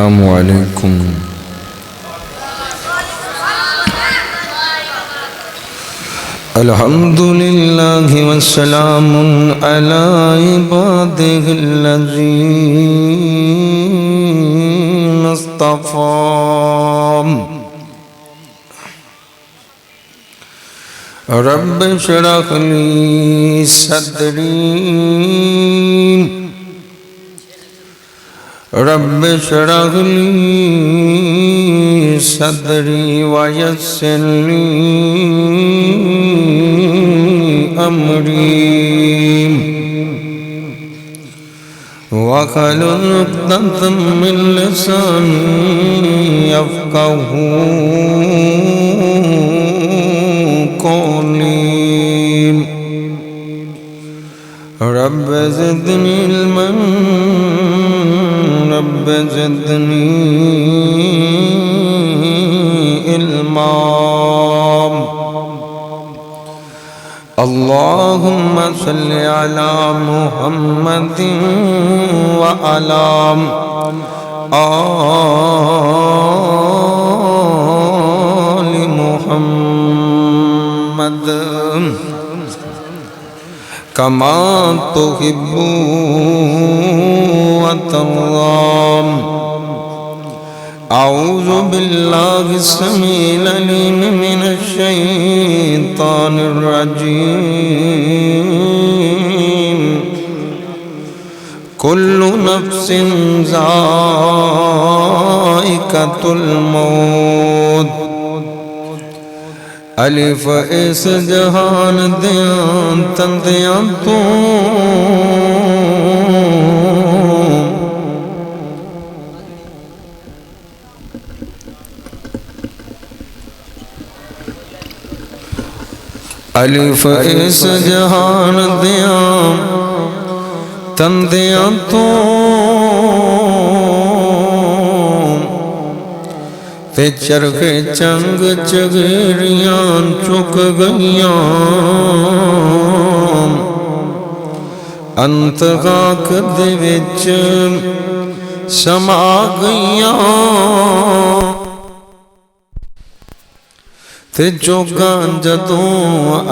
السلام علیکم. الحمدللہ والسلام علی عبادہ الذین اصطفی. رب اشرح لی صدری رب اشرح لی صدری ویسر لی امری واحلل عقدۃ من لسانی یفقہوا قولی. رب زدنی علما رب زدنی علما. اللہم صل علی محمد وعلی آل محمد کما تحب وترضى. اعوذ باللہ السمیع العلیم من الشیطان الرجیم. کل نفس ذائقۃ الموت. الف اس جہان دیاں تندیاں تو الف اس جہان دیاں تندیاں تو تے چرخے چنگ چگیریاں چک گئیاں. انت خاک دے وچ سما گئیاں تے چوکاں جدوں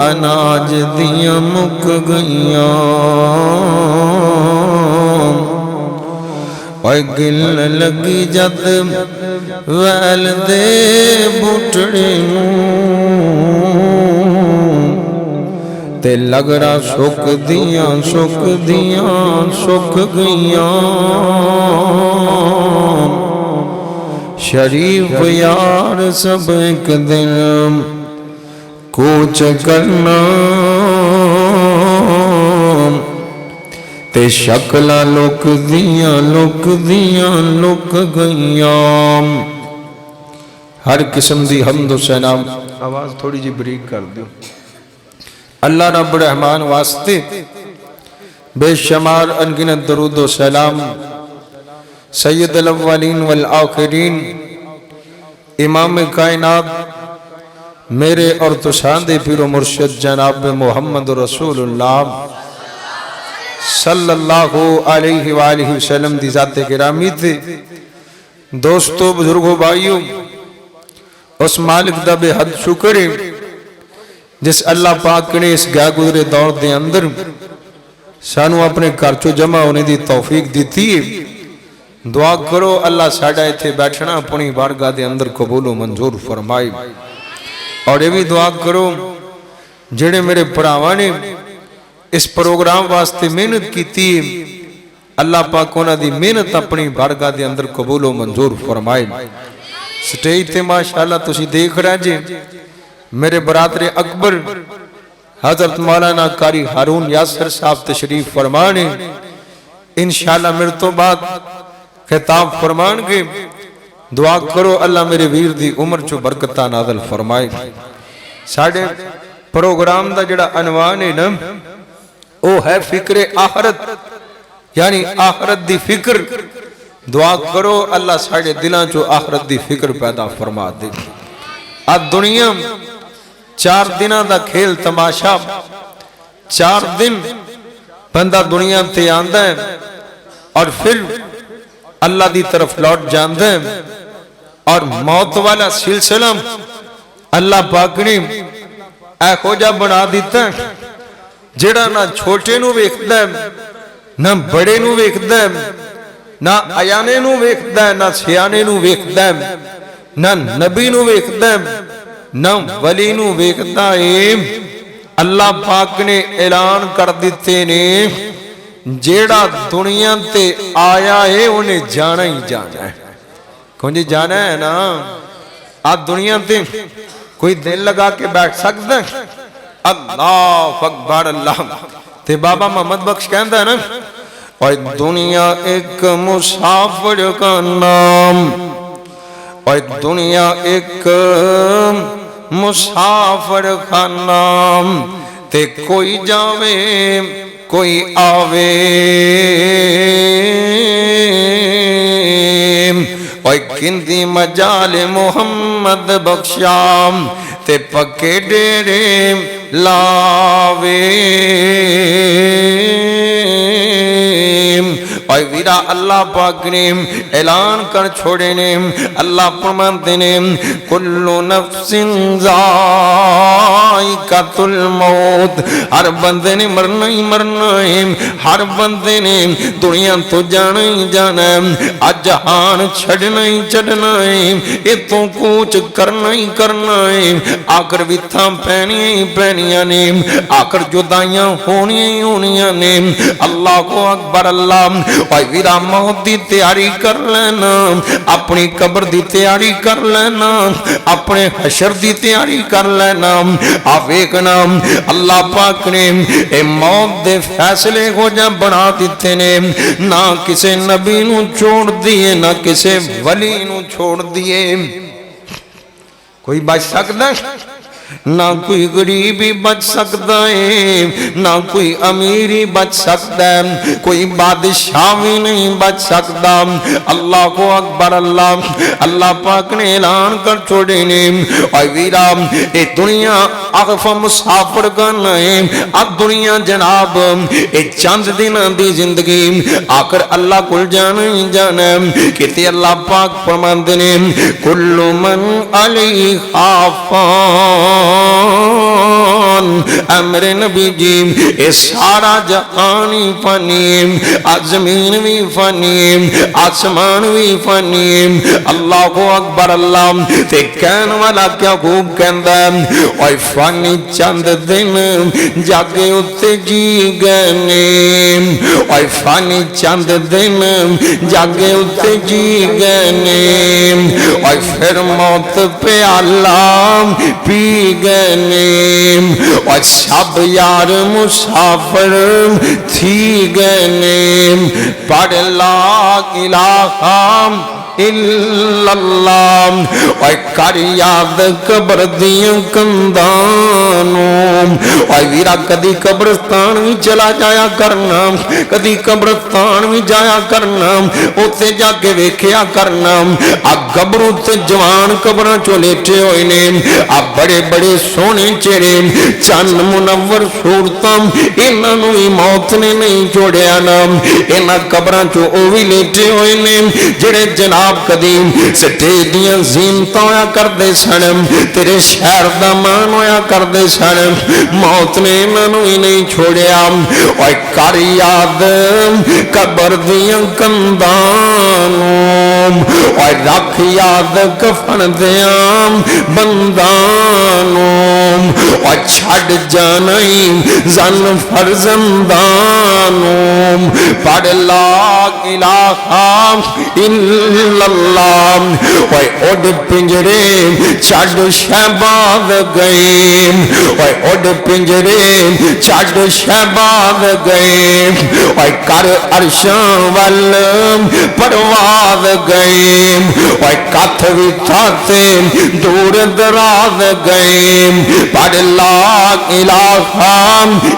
اناج دیاں مک گئیاں. اوے گل لگی جد ویل دے بوٹڑے نوں تے لگڑا سک دیاں سک گئیاں. شریف یار سب ایک دن کوچ کرنا تے شکلہ لک دیاں لک گئیاں. ہر قسم دی حمد و ثنا. آواز تھوڑی جی بریک کر دیو. اللہ رب الرحمن واسطے بے شمار انگنت درود و سلام سید الاولین والآخرین امام کائنات میرے اور تشاندے پیر و مرشد جناب محمد رسول اللہ صلی اللہ علیہ وآلہ وسلم دی ذات گرامی تھے. دوستو بزرگو بھائیو اس مالک دا بے حد شکر ہے جس اللہ پاک نے اس گیا گزرے دور دے اندر سانو اپنے کارچو جمع ہونے دی توفیق دیتی ہے. دعا کرو اللہ ساڑھا تھے بیٹھنا اپنی بارگاہ دے اندر قبول و منظور فرمائے. اور یہ بھی دعا کرو جڑے میرے پراوانے اس پروگرام واسطے محنت کیتی ہے اللہ پاک انہاں دی محنت اپنی بارگاہ دے اندر قبول و منظور فرمائے. سٹیج تے ماشاءاللہ تسی دیکھ رہے جے میرے برادر اکبر حضرت مولانا قاری ہارون یاسر صاحب تشریف فرمانے. انشاءاللہ میرے تو بعد خطاب فرمان گے. دعا کرو اللہ میرے ویر دی عمر چو برکتہ نازل فرمائے. ساڑھے پروگرام دا جڑا عنوان ہے نا او ہے فکر آخرت یعنی آخرت دی فکر. دعا کرو اللہ ساڑھے دلان چو آخرت دی فکر پیدا فرما دے. آج دنیا 4 دنوں دا کھیل تماشا 4 دن بندہ دنیا تے آندہ ہے اور پھر اللہ دی طرف لوٹ جاندے ہیں اور موت والا سلسلہ اللہ پاک نے اے خوجہ بنا دیتا ہے جڑا نہ چھوٹے نو ویکھدا ہے نہ بڑے نو ویکھدا ہے نہ آیانے نو ویکھدا ہے نہ سیانے نو ویکھدا ہے نہ نبی نو ویکھدا ہے نہ ولی نو ویکھدا ہے اللہ پاک نے اعلان کر دیتے نے جیڑا دنیا تے آیا ہے انہیں جانا ہی جانا ہے کون جی جانا ہے نا آپ دنیا تے کوئی دل لگا کے بیٹھ سکتا ہے اللہ اکبر اللہ تے بابا محمد بخش کہندا ہے نا اور دنیا ایک مسافر کا نام اور دنیا ایک مسافر کا نام تے کوئی جاوے کوئی آوے اور کندی مجال محمد بخشام تے پکے ڈیرے لاوے اور ویرا اللہ پاک نے اعلان کر چھوڑے نے اللہ فرماتے نے کل نفس ذائقۃ الموت ہر بندے نے مرنا ہی مرنا ہے ہر بندے نے دنیا تو جانا ہی جانا ہے آج جہان چھڑنا ہی چھڑنا ہے یہ تو کچھ کرنا ہی کرنا ہے آخر وتھاں پینیاں ہی پینیاں نے آخر جدائیاں ہونیاں ہی ہونیاں نے اللہ کو اکبر اللہ اور ویرا موت دی تیاری کر لینا اپنی قبر دی تیاری کر لینا اپنے حشر دی تیاری کر لینا آپ ایکنا اللہ پاک نے اے موت دے فیصلے کو جب بنا دیتے نے نہ کسے نبی نو چھوڑ دیے نہ کسے ولی نو چھوڑ دیے کوئی بچ سکتا ہے نہ کوئی غریبی بچ سکتا ہے نہ کوئی امیری بچ سکتا ہے کوئی بادشاہ بھی نہیں بچ سکتا اللہ کو اکبر اللہ اللہ پاک نے اعلان کر چھوڑے نے اور ویرا اے دنیا اغفا مسافر کا نہیں اب دنیا جناب اے چند دن دی زندگی آخر اللہ کل جانا ہی جانا کہتے اللہ پاک فرماندے نے کل من علیہا فان امر نبی جی اے سارا جہانی فانی زمین بھی فانی آسمان بھی فانی اللہ کو اکبر اللہ تے کہن والا کیا خوب کہندا اوے فانی چند دن جاگے اتے جی گئے اوے فانی چند دن جاگے اتے جی گئے اوے پھر موت پہ اللہ پی گئے اور سب یار مسافر تھی گئے پڑھ لا الہ الا اللہ اور کر یاد قبر دیاں کندانوں اور ویرا کدی قبرستان بھی چلا جایا کرنا کدی قبرستان بھی جایا کرنا اتے جا کے ویکھیا کرنا اب قبروں تے جوان قبراں چو لیٹے ہوئے نے اب بڑے بڑے سونے چہرے چند منور صورتاں انہاں نوں ہی موت نے نہیں چھوڑیا نا انہاں قبراں چو او وی لیٹے ہوئے نے جڑے جناب قدیم سٹیڈیاں زینتاں ہویا کردے سن تیرے شہر دا مان ہویا کردے سن موت نے انہوں ہی نہیں چھوڑیا اور کر یاد قبر دیاں کندانوں اور رکھ یاد کفن دیاں بندانوں اور چھڑ جانائیں زن فرزندانوں پڑھ لا الہ الا اللہ اوے اڈ پنجرے چھڑ شہباز گئے اوے اڈ پنجرے چھڑ شہباز گئے اوے کر عرشاں وال پرواز گئے اوے کتھ بھی تھاتے دور دراز گئے پڑھ لا الہ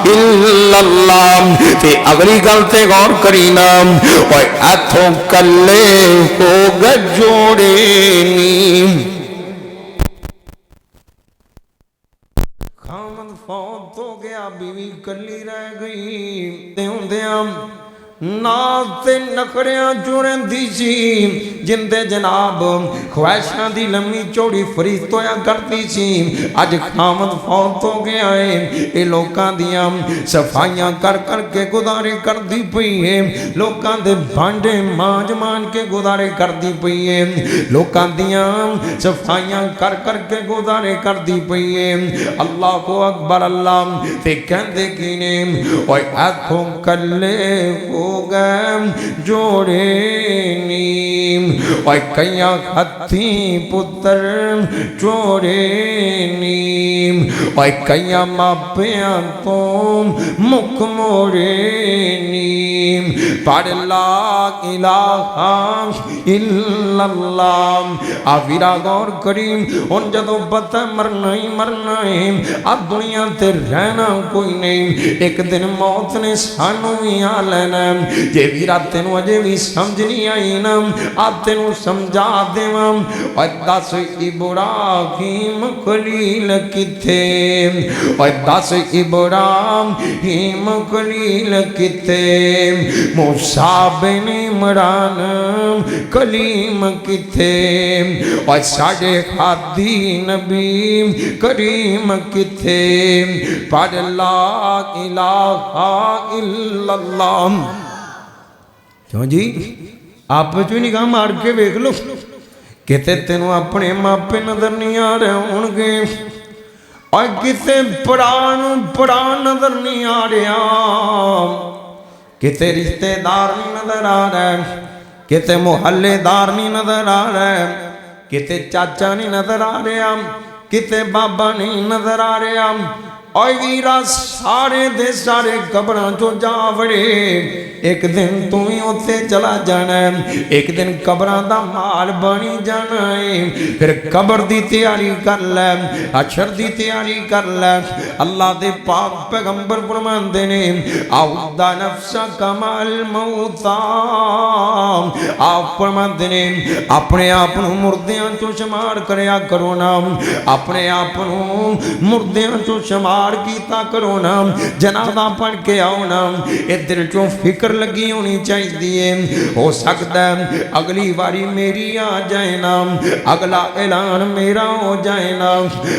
الا اللہ تے اگلی گل تے غور کرینا اوے ایتھوں کلے ہو گجوڑے نیم خامد فوت ہو گیا بیوی کلی رہ گئی دیوں دیاں ناتے نکڑیاں جوڑیں دیسی جندے جناب خواہشاں دی لمبی چوڑی فریتویاں کرتی سی اج خامد فوت ہو گیا ہے اے لوکاں دیاں صفائیاں کر کر کے گزارے کر دی پئی ہے لوکاں دے بھانڈے مانج مان کے گزارے کر دی پئی ہے لوکاں دیاں صفائیاں کر کر کے گزارے کر دی پئی ہے اللہ کو اکبر اللہ تے کہندے کینے اوے ہاتھوں کلے ہو گئے جوڑے نیم اوے کئیاں ہتھی پتر چوڑے نیم اوے کئیاں ماپیاں تو مکھ موڑے نیم پڑھ لا الہ الا اللہ آویرا غور کریم ان جدو بتا مرنا ہی اب دنیا تے رہنا کوئی نہیں ایک دن موت نے سانو ہی آ لینا جے ویرا تینو اجے بھی سمجھ نہیں آئی نا آپ تینو سمجھا دیواں اور دس ابراہیم خلیل کتے اور دس ابراہیم خلیل کتے موسیٰ بن عمران کلیم کتے اور ساڑھے خادی نبی کریم کتے پڑھ لا الہ الا اللہ کیوں جی آپ جو نگاہ مار کے بیک لو کہتے تینوں اپنے ماپے نظر نہیں آ رہے ہوں گے اور کتے پران نظر نہیں آ رہے کتے رشتے دار نہیں نظر آ رہے کتے محلے دار نہیں نظر آ رہے کتے چاچا نہیں نظر آ رہے کتے بابا نہیں نظر آ رہے اور ویرا سارے دے سارے قبراں جو جا وڑے ایک دن تو ہی ہوتے چلا جانا ہے ایک دن قبراں دا مال بنی جانا ہے پھر قبر دی تیاری کر لے حشر دی تیاری کر لے اللہ دے پاک پیغمبر فرمان دینے اعوذ نفسا کمال موتا آپ فرمان دینے اپنے آپنوں مردیاں تو شمار کریا کرو نا اپنے آپنوں مردیاں تو شمار کیتا کرو نا جنازہ پڑھ کے آؤ نا اے دل چوں فکر لگی ہونی چاہیے دیئے ہو سکتا ہے اگلی باری میری آ جائے نا اگلا اعلان میرا ہو جائے نا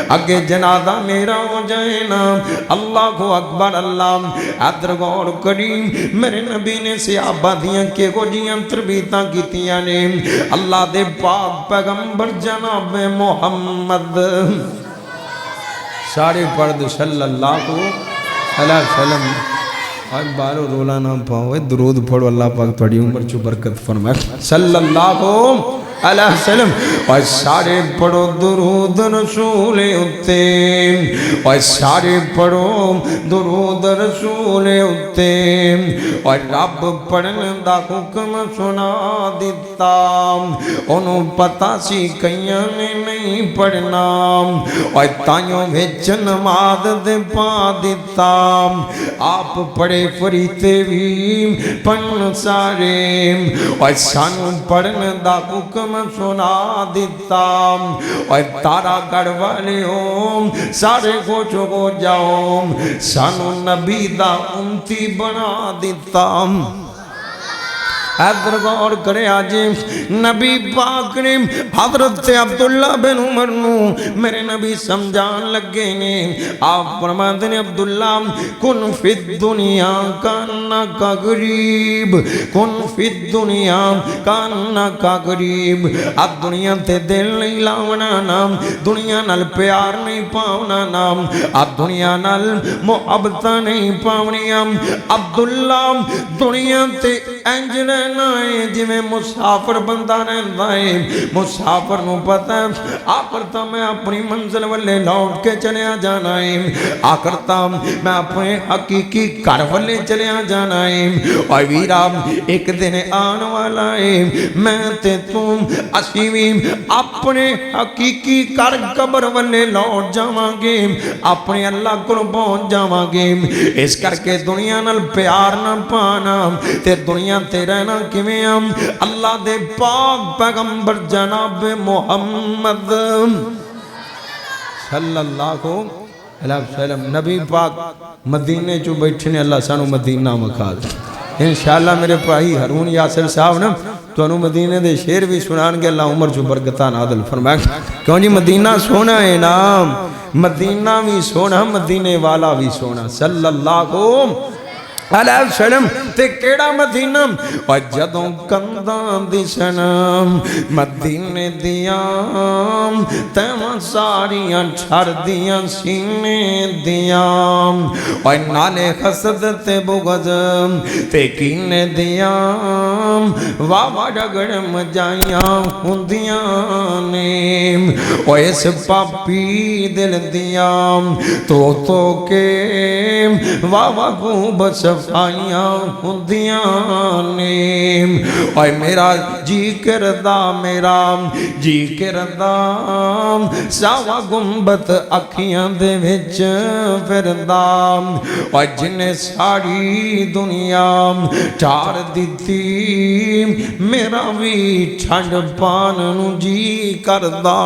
اگے جنازہ میرا ہو جائے نا اللہ کو اکبر اللہ ادر غور کریم میرے نبی نے صحابہ دیاں کے کو جیاں تربیتاں کیتیاں نے اللہ دے پاک پیغمبر جناب محمد سارے پرد صلی اللہ علیہ وسلم آج بارو رولا نہ پاؤ درود پڑھو اللہ پاک تھوڑی عمر چو برکت فرمائے صلی اللہ علیہ وسلم اور سارے پڑھو درود رسول اتے اور سارے پڑھو درود رسول اتے اور رب پڑھن دا حکم سنا دیتا انہوں پتا سی کئیاں نے نہیں پڑھنا اور تائیوں بھیچ نماز دے پا دیتا آپ پڑھے فریتے بھی پن سارے اور سانو پڑھن دا حکم سنا دیتا اور تارا گڑھ والے ہوں سارے کو چکو جاؤ سانو نبی دا امتی بنا دیتا حضر غور کرے آجے نبی پاک نے حضرت عبداللہ بن عمر نو میرے نبی سمجھان لگے نے آپ فرماتے ہیں عبداللہ کن فی الدنیا کاننا کا غریب کن فی الدنیا کاننا کا غریب اب دنیا تے دل نہیں لاؤنا نام دنیا نال پیار نہیں پاؤنا نام اب دنیا نال محبتہ نہیں پاؤنیا عبداللہ دنیا تے انجلے جی میں مسافر بندہ رہتا ہے مسافر نو پتہ ہے آخرتا میں اپنی منزل والے لوٹ کے چلے جانا ہے آخرتا میں اپنے حقیقی گھر والے چلے جانا ہے اور ویرا ایک دن آن والا ہے میں تے تم اسی بھی اپنے حقیقی گھر قبر والے لوٹ جاواں گے اپنے اللہ کو پہنچ جاواں گے اس کر کے دنیا نال پیار نہ پانا تے دنیا تے رہنا کیویں اللہ دے پاک پیغمبر جناب محمد صلی اللہ علیہ وسلم نبی پاک مدینے چو بیٹھنے اللہ سانو مدینہ مکھا دے انشاءاللہ میرے بھائی ہارون یاسر صاحب نا تو انہوں مدینہ دے شیر بھی سنان گے، اللہ عمر جو برکتہ نادل فرمائے. کیوں جی مدینہ سونا ہے نام، مدینہ بھی سونا، مدینے والا بھی سونا صلی اللہ علیہ وسلم. تے کیڑا مدینہ اور جدوں کنداں دی سنم مدینے دیاں تیواں ساریاں چھڑ دیاں سینے دیاں اور نالے حسد تے بغض تے کینے دیاں واہ جگڑ مجائیاں ہوندیاں نے اور اس پاپی دل دیاں تو کے واہ خوب صفائیاں ہوندیاں نے اور میرا جی کردہ میرا جی کردہ ساوا گنبت اکھیاں دے وچ پھردہ اور جنہیں ساری دنیا چار دیتی میرا بھی چھنڈ پاننو جی کردہ.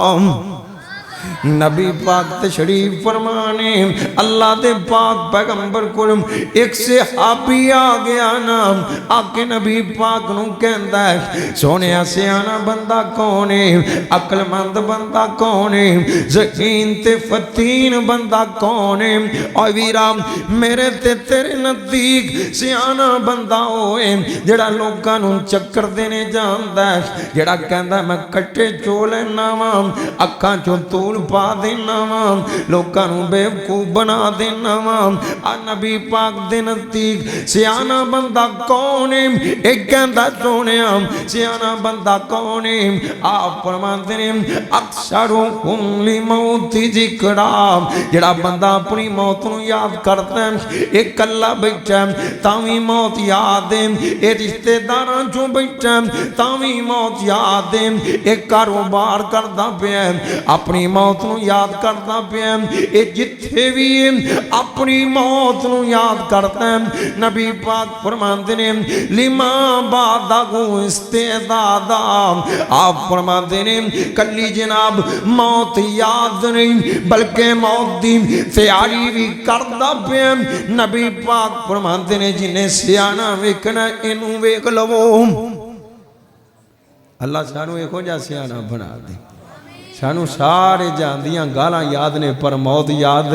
نبی پاک تشریف فرمانے اللہ دے پاک پیغمبر کرم ایک صحابی آگیا نام آکے نبی پاک نو کہندہ ہے سونے سیانا بندہ کونے عقل مند بندہ کونے ذہین تے فتین بندہ کونے اور ویرام میرے تے تیرے نزدیک سیانا بندہ ہوئے جڑا لوگاں نو چکر دینے جاندہ ہے جڑا کہندہ ہے میں کٹے چولے نامام اکھاں چو طول پا دینا وام لوگاں نو بے وقوف بنا دینا وام. نبی پاک دے نزدیک سیانا بندہ کونے ایک کہندہ سونے سیانا بندہ کونے آپ فرماتے ہیں اکثرہم لموتی ذکرہ جڑا بندہ اپنی موت نو یاد کرتا ہے ایک اللہ بیٹھا ہے تاوی موت یاد ہے ایک رشتہ داراں جو بیٹھا ہے تاوی موت یاد ہے ایک کاروبار کردہ پہ ہے اپنی موت نو یاد کرتا پیا اے جتھے بھی اپنی موت نو یاد کرتا ہے. نبی پاک فرماندے نے لما بعدہ استعدادا آپ فرماندے نے کلی جناب موت یاد نہیں بلکہ موت دی تیاری بھی کرتا پیا. نبی پاک فرماندے نے جنہیں سیانا ویکھنا اینو ویکھ لو. اللہ سانو ایک ہو جا سیانا بنا دے. سانو سارے جاندیاں گالاں یاد نے پر موت یاد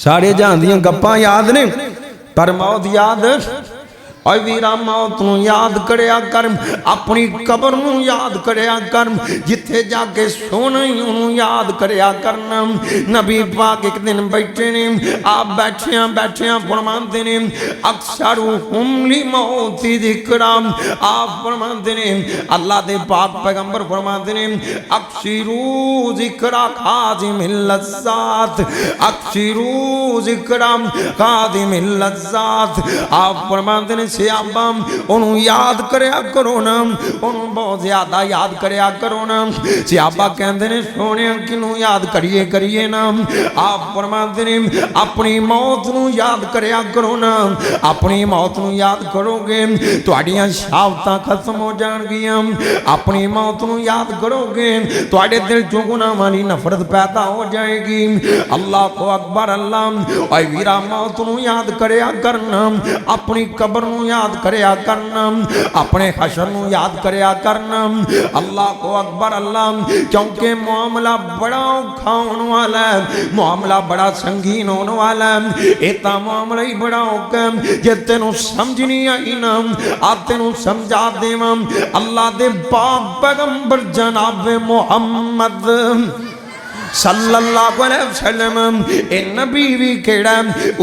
سارے جاندیاں گپاں یاد نے پر موت یاد اور ویرا موت نو یاد کریا کرم اپنی قبر نو یاد کریا کرم جتھے جا کے سونا نو یاد کریا کرنا. نبی پاک ایک دن بیٹھے نے آپ بیٹھیاں فرماندے نے اکثرہم لموتی ذکرہ آپ فرماندے نے اللہ دے پاک پیغمبر فرماندے نے اکثروا ذکرہ خادم اللذات اکثروا ذکرہ خادم اللذات آپ فرماندے نے سیابام انہوں یاد کریا کرو نا انہوں بہت زیادہ یاد کریا کرو نا. سیابہ کہندے نے سونے کنوں یاد کریے نا آپ فرماندے نے اپنی موت نو یاد کریا کرو نا اپنی موت نو یاد کرو گے تواڈیاں شہوتاں ختم ہو جان گیاں اپنی موت نو یاد کرو گے تواڈے دل چوں گناہ والی نفرت پیدا ہو جائے گی. اللہ کو اکبر اللہ اے ویرا موت نو یاد کریا کرنا اپنی قبر نو یاد کریا کرنا اپنے حشر نو یاد کریا کرنا. اللہ کو اکبر اللہ کیونکہ معاملہ بڑا کھاؤن والا ہے معاملہ بڑا سنگین ہونے والا ہے ایتا معاملہ ہی بڑا ہوکم جتے نو سمجھ نہیں آئی نا آتے نو سمجھا دے اللہ دے پاک پیغمبر جناب محمد صلی اللہ علیہ وسلم اے نبی بھی کیڑا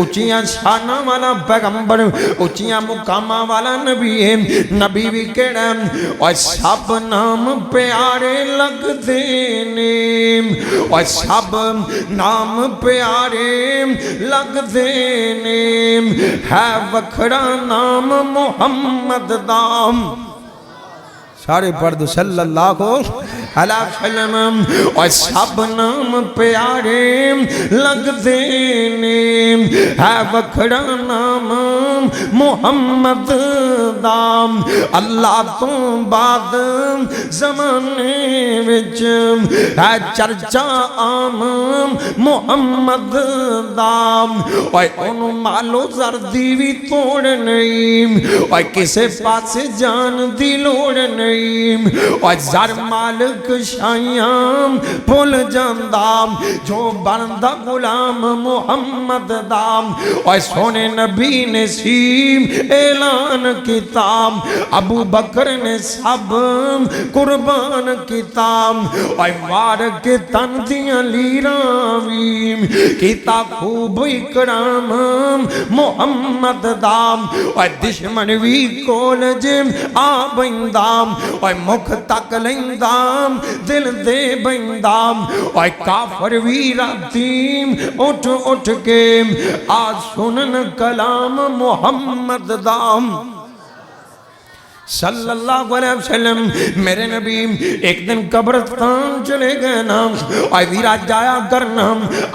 اچھیاں شانہ والا پیغمبر اچھیاں مقامہ والا نبی ہے نبی بھی کیڑا اور سب نام پیارے لگ دینے اور سب نام پیارے لگ دینے ہے وکھڑا نام محمد دام. سارے پڑھ دو صلی اللہ علیہ وسلم اور سب نام پیارے لگ دینے ہے وکھڑا نام محمد دام اللہ تو بعد زمانے وچ ہے چرچا عام محمد دام اور انہوں مالو زردی بھی توڑ نہیں اور کسے پاس جان دی لوڑ نہیں اور زر مالک شایام بھول جاندام جو بندہ غلام محمد دام اور سونے نبی نے سیم اعلان کتاب ابو بکر نے سب قربان کتاب اور وار کے تن دیاں لیراویم کتاب خوب اکرام محمد دام اور دشمن وی کولج آبندام اور مکھ تک لیندام دل دے بندام اور کافر وی راتیم اٹھ اٹھ کے آج سنن کلام محمد دام صلی اللہ علیہ وسلم میرے نبی ایک دن قبرستان چلے گئے نام اور ویرا جایا کرنا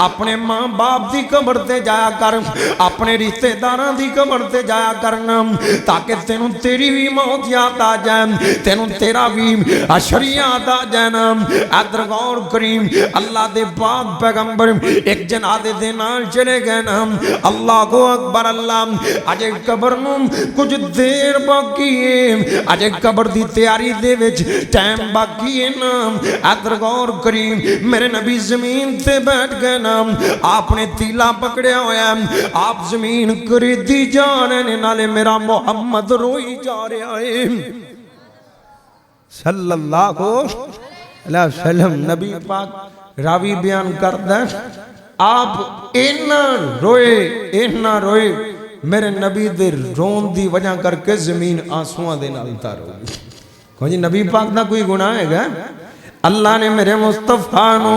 اپنے ماں باپ دی قبر تے جایا کر اپنے رشتے داران دی قبر تے جایا کرنا تاکہ تینوں تیری بھی موت یاد آ جائے تینوں تیرا بھی حشر یاد آ جائے نام ادھر غور کریم اللہ دے پاک پیغمبر ایک جنازے دے نال چلے گئے نام اللہ کو اکبر اللہ اجے قبر نوں کچھ دیر باقی ہے آج قبر دی تیاری دے وچ ٹائم باقی ہے نام ادھر غور کریم میرے نبی زمین تے بیٹھ گئے نام آپ نے تیلا پکڑیا ہویا آپ زمین کریدی جا رہے نالے میرا محمد روئی جا رہا ہے صلی اللہ علیہ وسلم نبی پاک راوی بیان کردہ آپ اینا روئے میرے نبی دے رون دی وجہ کر کے زمین آنسوان دے نال تارو کوئی نبی پاک دا کوئی گناہ ہے گا اللہ نے میرے مصطفیٰ نو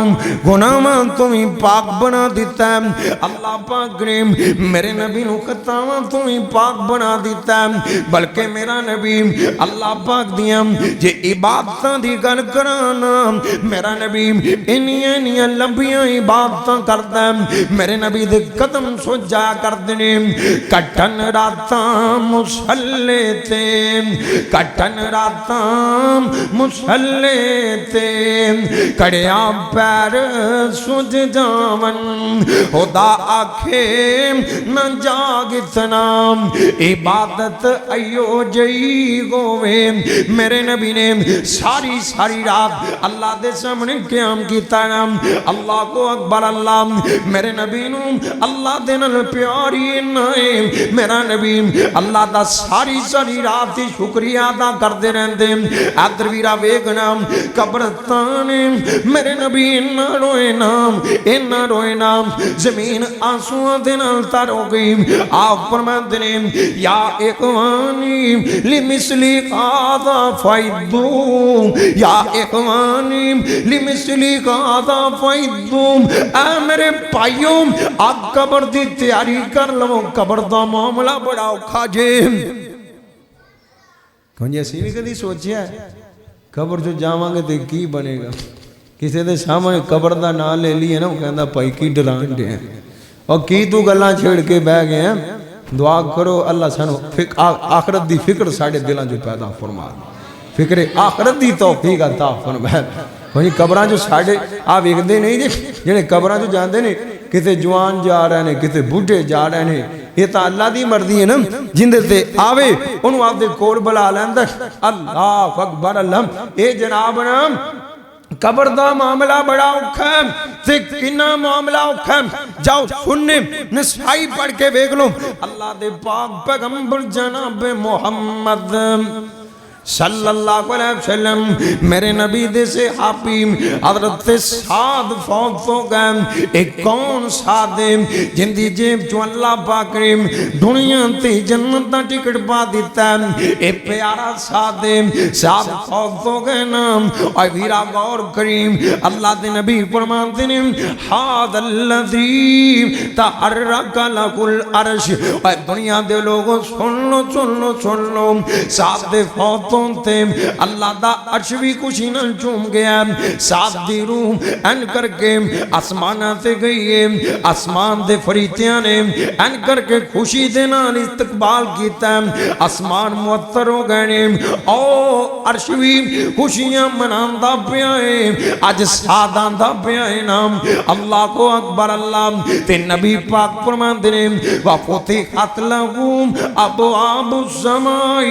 گناہاں تمہیں پاک بنا دیتا ہے اللہ پاک نے میرے نبی نو خطاواں تمہیں پاک بنا دیتا ہے بلکہ میرا نبی اللہ پاک دیا جے عبادتاں دی گل کرانا میرا نبی انیاں لمبیاں عبادتاں کرتا ہے میرے نبی دے قدم سو جایا کردنے کٹن راتاں مسلے تے کٹن راتاں مسلے تے کڑیا پیر سج جاون خدا آکھے نہ جاگ اتنا عبادت ایو جئی گوے میرے نبی نے ساری رات اللہ دے سامنے قیام کیتا نام اللہ کو اکبر اللہ میرے نبی نو اللہ دے نال پیاری نائے میرا نبی اللہ دا ساری رات دی شکریہ ادا کردے رہندے ادھر ویرا ویکھنا قبر میرے نبی اینا روئے نام زمین آنسوان دے نال تر ہو گئی آپ فرماتے ہیں یا اخوانی لمثلی قاضا فائدو یا اخوانی لمثلی قاضا فائدو اے میرے پائیوں آپ قبر دی تیاری کر لو قبر دا معاملہ بڑا اوکھا جے کون یہ سیوی کدی سوچیا ہے قبر جو جاواں گے تے کی بنے گا کسی دے سامنے قبر دا نام لے لیے نا وہ کہندا بھائی کی ڈران دے ہیں اور کی تو گلاں چھیڑ کے بہ گئے ہیں دعا کرو اللہ سانو آخرت دی فکر ساڑے دلاں جو پیدا فرما فکر آخرت دی توفیق عطا فرما وہی قبراں جو ساڑے آپ ایک دے نہیں جنہیں قبراں جو جاندے نے کتے جوان جا رہے ہیں کتے بوڑھے جا رہے ہیں یہ تا اللہ دی مرضی ہے نا جندے تے آوے انہوں آپ دے کول بلا لیندہ اللہ اکبر اللہ اے جناب نام قبر دا معاملہ بڑا اوکھم تے کنا معاملہ اوکھم جاؤ سننے نسائی پڑھ کے بیگ لو اللہ دے پاک پیغمبر جناب محمد صلی اللہ علیہ وسلم میرے نبی دے سے حابیم حضرت سعد فوت ہو گئے ایک کون سعد جن دی جیب جو اللہ پاک نے دنیا تے جنت دا ٹکٹ پا دیتا ہے اے پیارا سعد فوت ہو گئے نام اور ویرا غور کریم اللہ دے نبی فرماتے ہیں حاد الذی تحرک لک العرش اور دنیا دے لوگوں سن لو سعد فوت موتوں تے اللہ دا عرش بھی خوشی نال چوم گیا سعد دی روح این کر کے آسمانہ تے گئی ہے آسمان دے فرشتیاں نے این کر کے خوشی دے نال استقبال کیتا ہے آسمان معطر ہو گئے او عرش بھی خوشیاں مناندا پیا ہے اج سعد آندا پیا ہے نام اللہ کو اکبر اللہ تے نبی پاک فرماندے نے وفتحت لہم ابواب السماء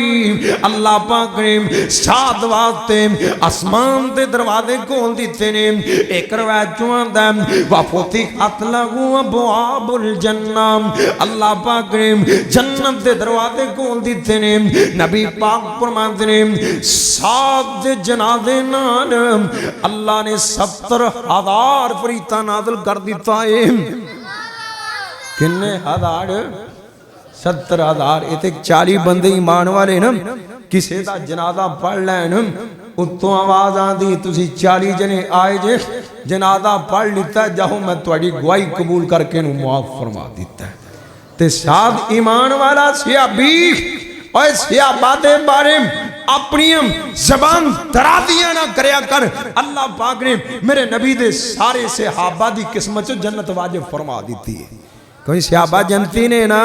اللہ پاک نے سعد واسطے آسمان دے دروازے کھول دیتے نے ایک روایت چوں آندا ہے وفتحت لہم ابواب الجنہ اللہ پاک نے جنت دے دروازے کھول دیتے نے نبی پاک فرماندے نے سعد دے جنازے نال اللہ نے 70,000 فرشتہ نازل کر دیتا ہے کنے ہزار 70,000 یہ تے 40 بندے ایمان والے نا کسے دا جنازہ پڑھ لین اتوں آواز آندی تسی 40 جنے آئے جے جنازہ پڑھ لیتا ہے جاؤ میں تواڈی گواہی قبول کر کے نو معاف فرما دیتا ہے تے سعد ایمان والا صحابی اور صحابہ دے بارے اپنی زبان درازیاں نہ کریا کر اللہ پاک نے میرے نبی دے سارے صحابہ دی قسمت جنت واجب فرما دیتی ہے کوئی صحابہ جنتی نے نا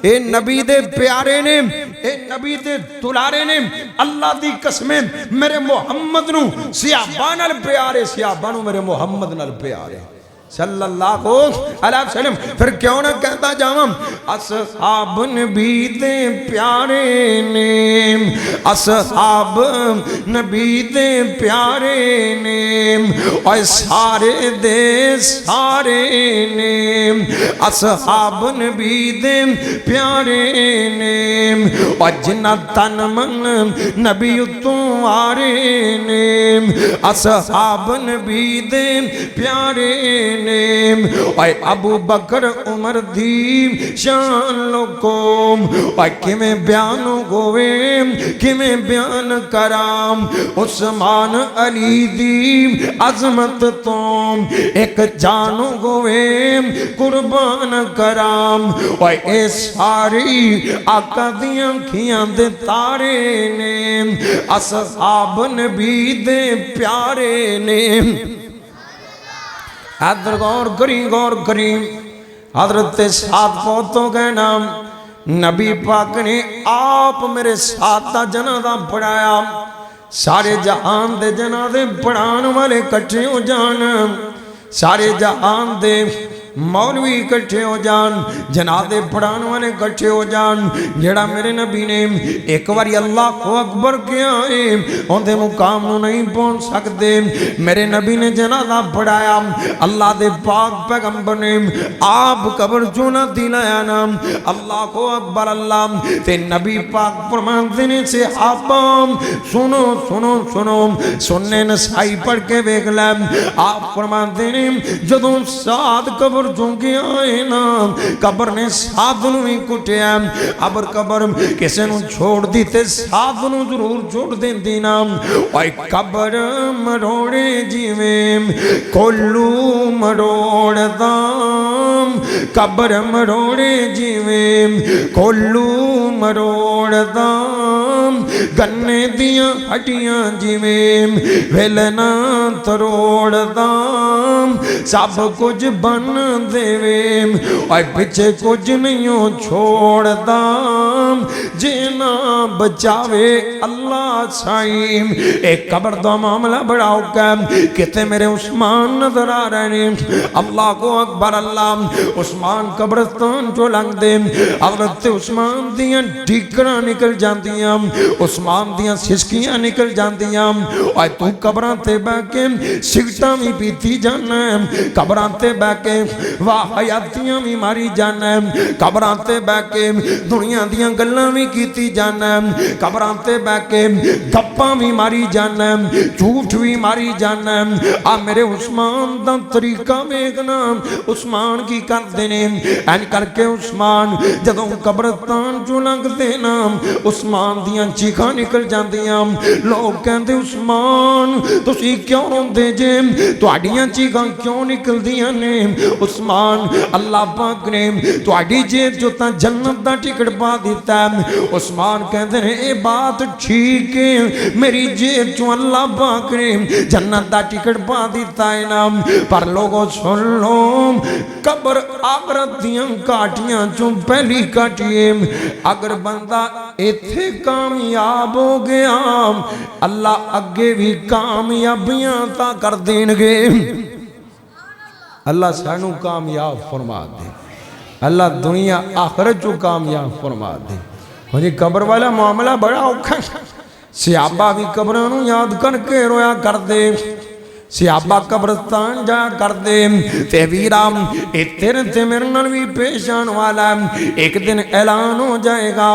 اے نبی دے پیارے نے اے نبی دے دلارے نے اللہ دی قسمیں میرے محمد نو صحابہ نال پیارے صحابہ نو میرے محمد نال پیارے صلی اللہ علیہ وسلم پھر کیوں نہ کہتا جاؤں اصحاب نبی دے پیارے نے اصحاب نبی دے پیارے نے اور سارے دے سارے نے اصحاب نبی دے پیارے نے اور جنہ تن من نبی اتوں آرے نے اصحاب نبی دے پیارے اے ابو بکر عمر دی شان لکوم اے کمیں بیان گوے کمیں بیان کرام عثمان علی دی عظمت توم ایک جان گوے قربان کرام اے ساری آقا دیاں کھیاں دے تارے نے اصحاب نبی دے پیارے نے حضر غور کریم حضرت سعد پوتوں کے نام نبی پاک نے آپ میرے ساتھ جنازہ پڑھایا سارے جہان دے جنازے پڑھان والے کٹھے ہو جان سارے جہان دے مولوی کٹھے ہو جان جنازے پڑھان والے کٹھے ہو جان جڑا میرے نبی نے ایک باری اللہ کو اکبر کیا ہے ان دے مقام نو نہیں پہنچ سکتے میرے نبی نے جنازہ پڑھایا اللہ دے پاک پیغمبر نے آپ قبر چونا دلایا نام اللہ کو اکبر اللہ تے نبی پاک فرماندے نے سے آپ سنو سنو سنو سننے نسائی پڑھ کے بیگ لیں آپ فرماندے نے جدوں سعد قبر چونکہ آئے نا قبر نے سعد نو ہی کٹیا ابر قبر کسے نو چھوڑ دیتے سعد نو ضرور چھوڑ دین دینا اوئے قبر مروڑے جیویں کولو مروڑ دام قبر مروڑے جیویں کولو مروڑ دام گنے دیاں ہٹیاں جیویں ویلنا تروڑ دام سب کچھ بن دیویں اور پچھے کچھ نہیں چھوڑ دام جینا بچاوے اللہ سائیم ایک قبر دو معاملہ بڑا ہوکم کہتے میرے عثمان نظر آ رہے ہیں اللہ کو اکبر اللہ عثمان قبرستان جو لنگ دے حضرت عثمان دیاں ڈھکرہ نکل جاندیاں عثمان دیاں سسکیاں نکل جاندیاں اور تو قبران تے بیکے سگٹاں بھی پیتی جانا ہے قبران تے بیکے واہ حیاتیاں بھی ماری جانا ہے قبران تے بیکے دنیا دیاں گلاں بھی کیتی جانا ہے قبران تے بیکے گپاں بھی ماری جانا ہے جھوٹ بھی ماری جانا ہے میرے عثمان دا طریقہ میگنا عثمان کی کر دے نے این کر کے عثمان جدوں قبرستان چوں لنگدے نا عثمان دیاں چیخاں نکل جاندیاں لوگ کہندے عثمان تسی کیوں روندے جے تہاڈیاں چیخاں کیوں نکلدیاں نے عثمان اللہ پاک نے تہاڈی جیب جو تاں جنت دا ٹکٹ پا دیتا ہے عثمان کہندے نے اے بات ٹھیک ہے میری جیب چوں اللہ پاک نے جنت دا ٹکٹ پا دیتا ہے نا پر لوگوں سن لو قبر آخرت دیاں کاٹیاں چوں پہلی کاٹیے اگر بندہ ایتھے کامیاب ہو گیا اللہ اگے بھی کامیابیاں تا کر دیں گے اللہ سانو کامیاب فرما دے اللہ دنیا آخرت چوں کامیاب فرما دے مجھے قبر والا معاملہ بڑا اوکھا صحابہ بھی قبرانوں یاد کر کے رویا کر دے صحابہ قبرستان جا کر دے تے ویرام تیرے تے میرے نال بھی پیشان والا ایک دن اعلان ہو جائے گا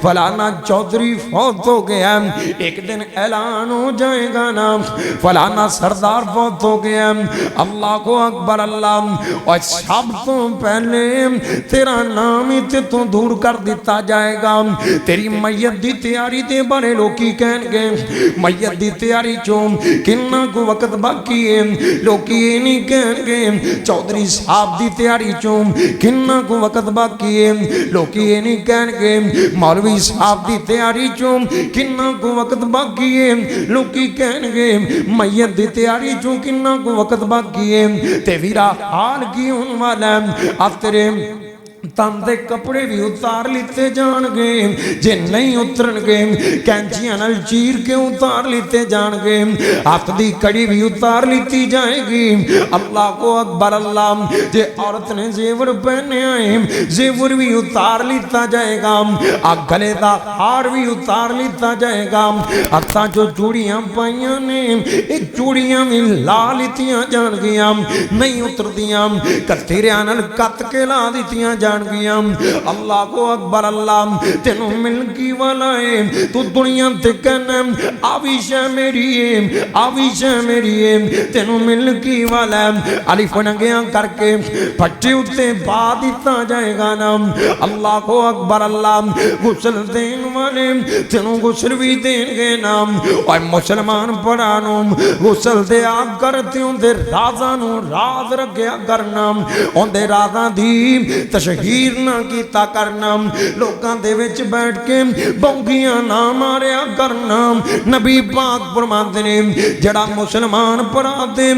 فلانا چودھری فوت ہو گیا ایک دن اعلان ہو جائے گا نا فلانا سردار فوت ہو گیا اللہ کو اکبر اللہ اور سب تو پہلے تیرا نام ہی تے تو دور کر دیتا جائے گا تیری میت دی تیاری دے بڑے لوکی کہن گے میت دی تیاری چوں کنہ کو وقت باقی لوگ یہ نہیں کہیں گے چودھری صاحب دی تیاری چوں کنہ کو وقت باقی ہے لوگ یہ نہیں کہیں گے مولوی صاحب دی تیاری چوں کنہ کو وقت باقی ہے لوگ کہیں گے میت دی تیاری چوں کنہ کو وقت باقی ہے تے ویرا حال کی ہون والا اب تیرے تندے کپڑے بھی اتار لیتے جان گے جے نہیں اترن گے کینچیاں نال چیر کے اتار لیتے جان گے ہاتھ دی کڑی بھی اتار لیتی جائے گی اللہ کو اکبر اللہ جے عورت نے زیور پہنے آئے زیور بھی اتار لیتا جائے گا گلے دا ہار بھی اتار لیتا جائے گا ہتھاں جو چوڑیاں پائیاں نے ایک چوڑیاں بھی لا لیتیاں جان گیاں نہیں اتر دیاں کتھیریاں نال کت کے لا دیتیاں جان گیا اللہ کو اکبر اللہ تینوں ملکی والا ہے تو دنیا تے کہنا آویشہ میری ہے آویشہ میری ہے تینوں ملکی والا ہے علیف نگیاں کر کے پھٹے اتے پا دیتا جائے گا نا اللہ کو اکبر اللہ غسل دین والے تینوں غسل بھی دیں گے نا اور مسلمان پرانوں غسل دے آ کرتے ہوں دے رازانوں راز رکھیا کرنا ہوں دے رازان دی تشہیر نہ کیتا کرنا لوگاں دے وچ بیٹھ کے بونگیاں نہ ماریا کرنا نبی پاک فرماندے نے جڑا مسلمان پرا دے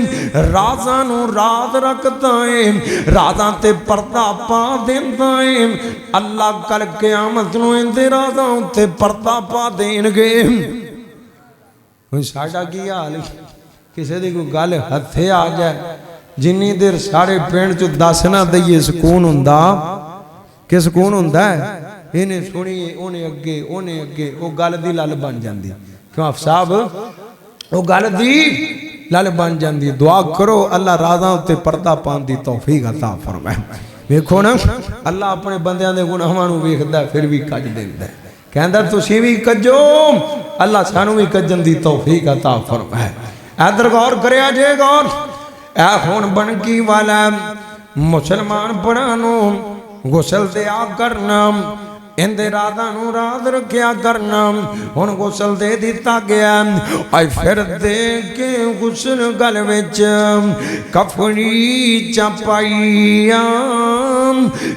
رازاں نو راز رکھدا ہے رازاں تے پردہ پا دیندا ہے اللہ کل قیامت نو اندے رازاں تے پردہ پا دین گے ساڈا کی حال کسے دی کوئی گل ہتھے آ جائے جنی دیر سارے پینڈ چو دس نہ دئیے سکون ہوندا کہ سکون ہوندا ہے انہیں سنی انہیں اگے وہ گل دی لال بن جاندی کیوں آپ صاحب وہ گل دی لال بن جاندی دعا کرو اللہ راضاں تے پردہ پان دی توفیق عطا فرمائے ویکھو نا اللہ اپنے بندیاں دے گناہاں نو ویکھدا ہے پھر بھی کج دیندا ہے کہندا تسی بھی کجو اللہ سانو بھی کجن دی توفیق عطا فرمائے ادھر غور کریا جے غور اے ہون بنکی والا مسلمان پرانو غسل دیا کرنا اندے رازانوں راز رکھیا کرنا ہن غسل دے دیتا گیا اے پھر دے کے غسل گل وچ کفنی چپائیاں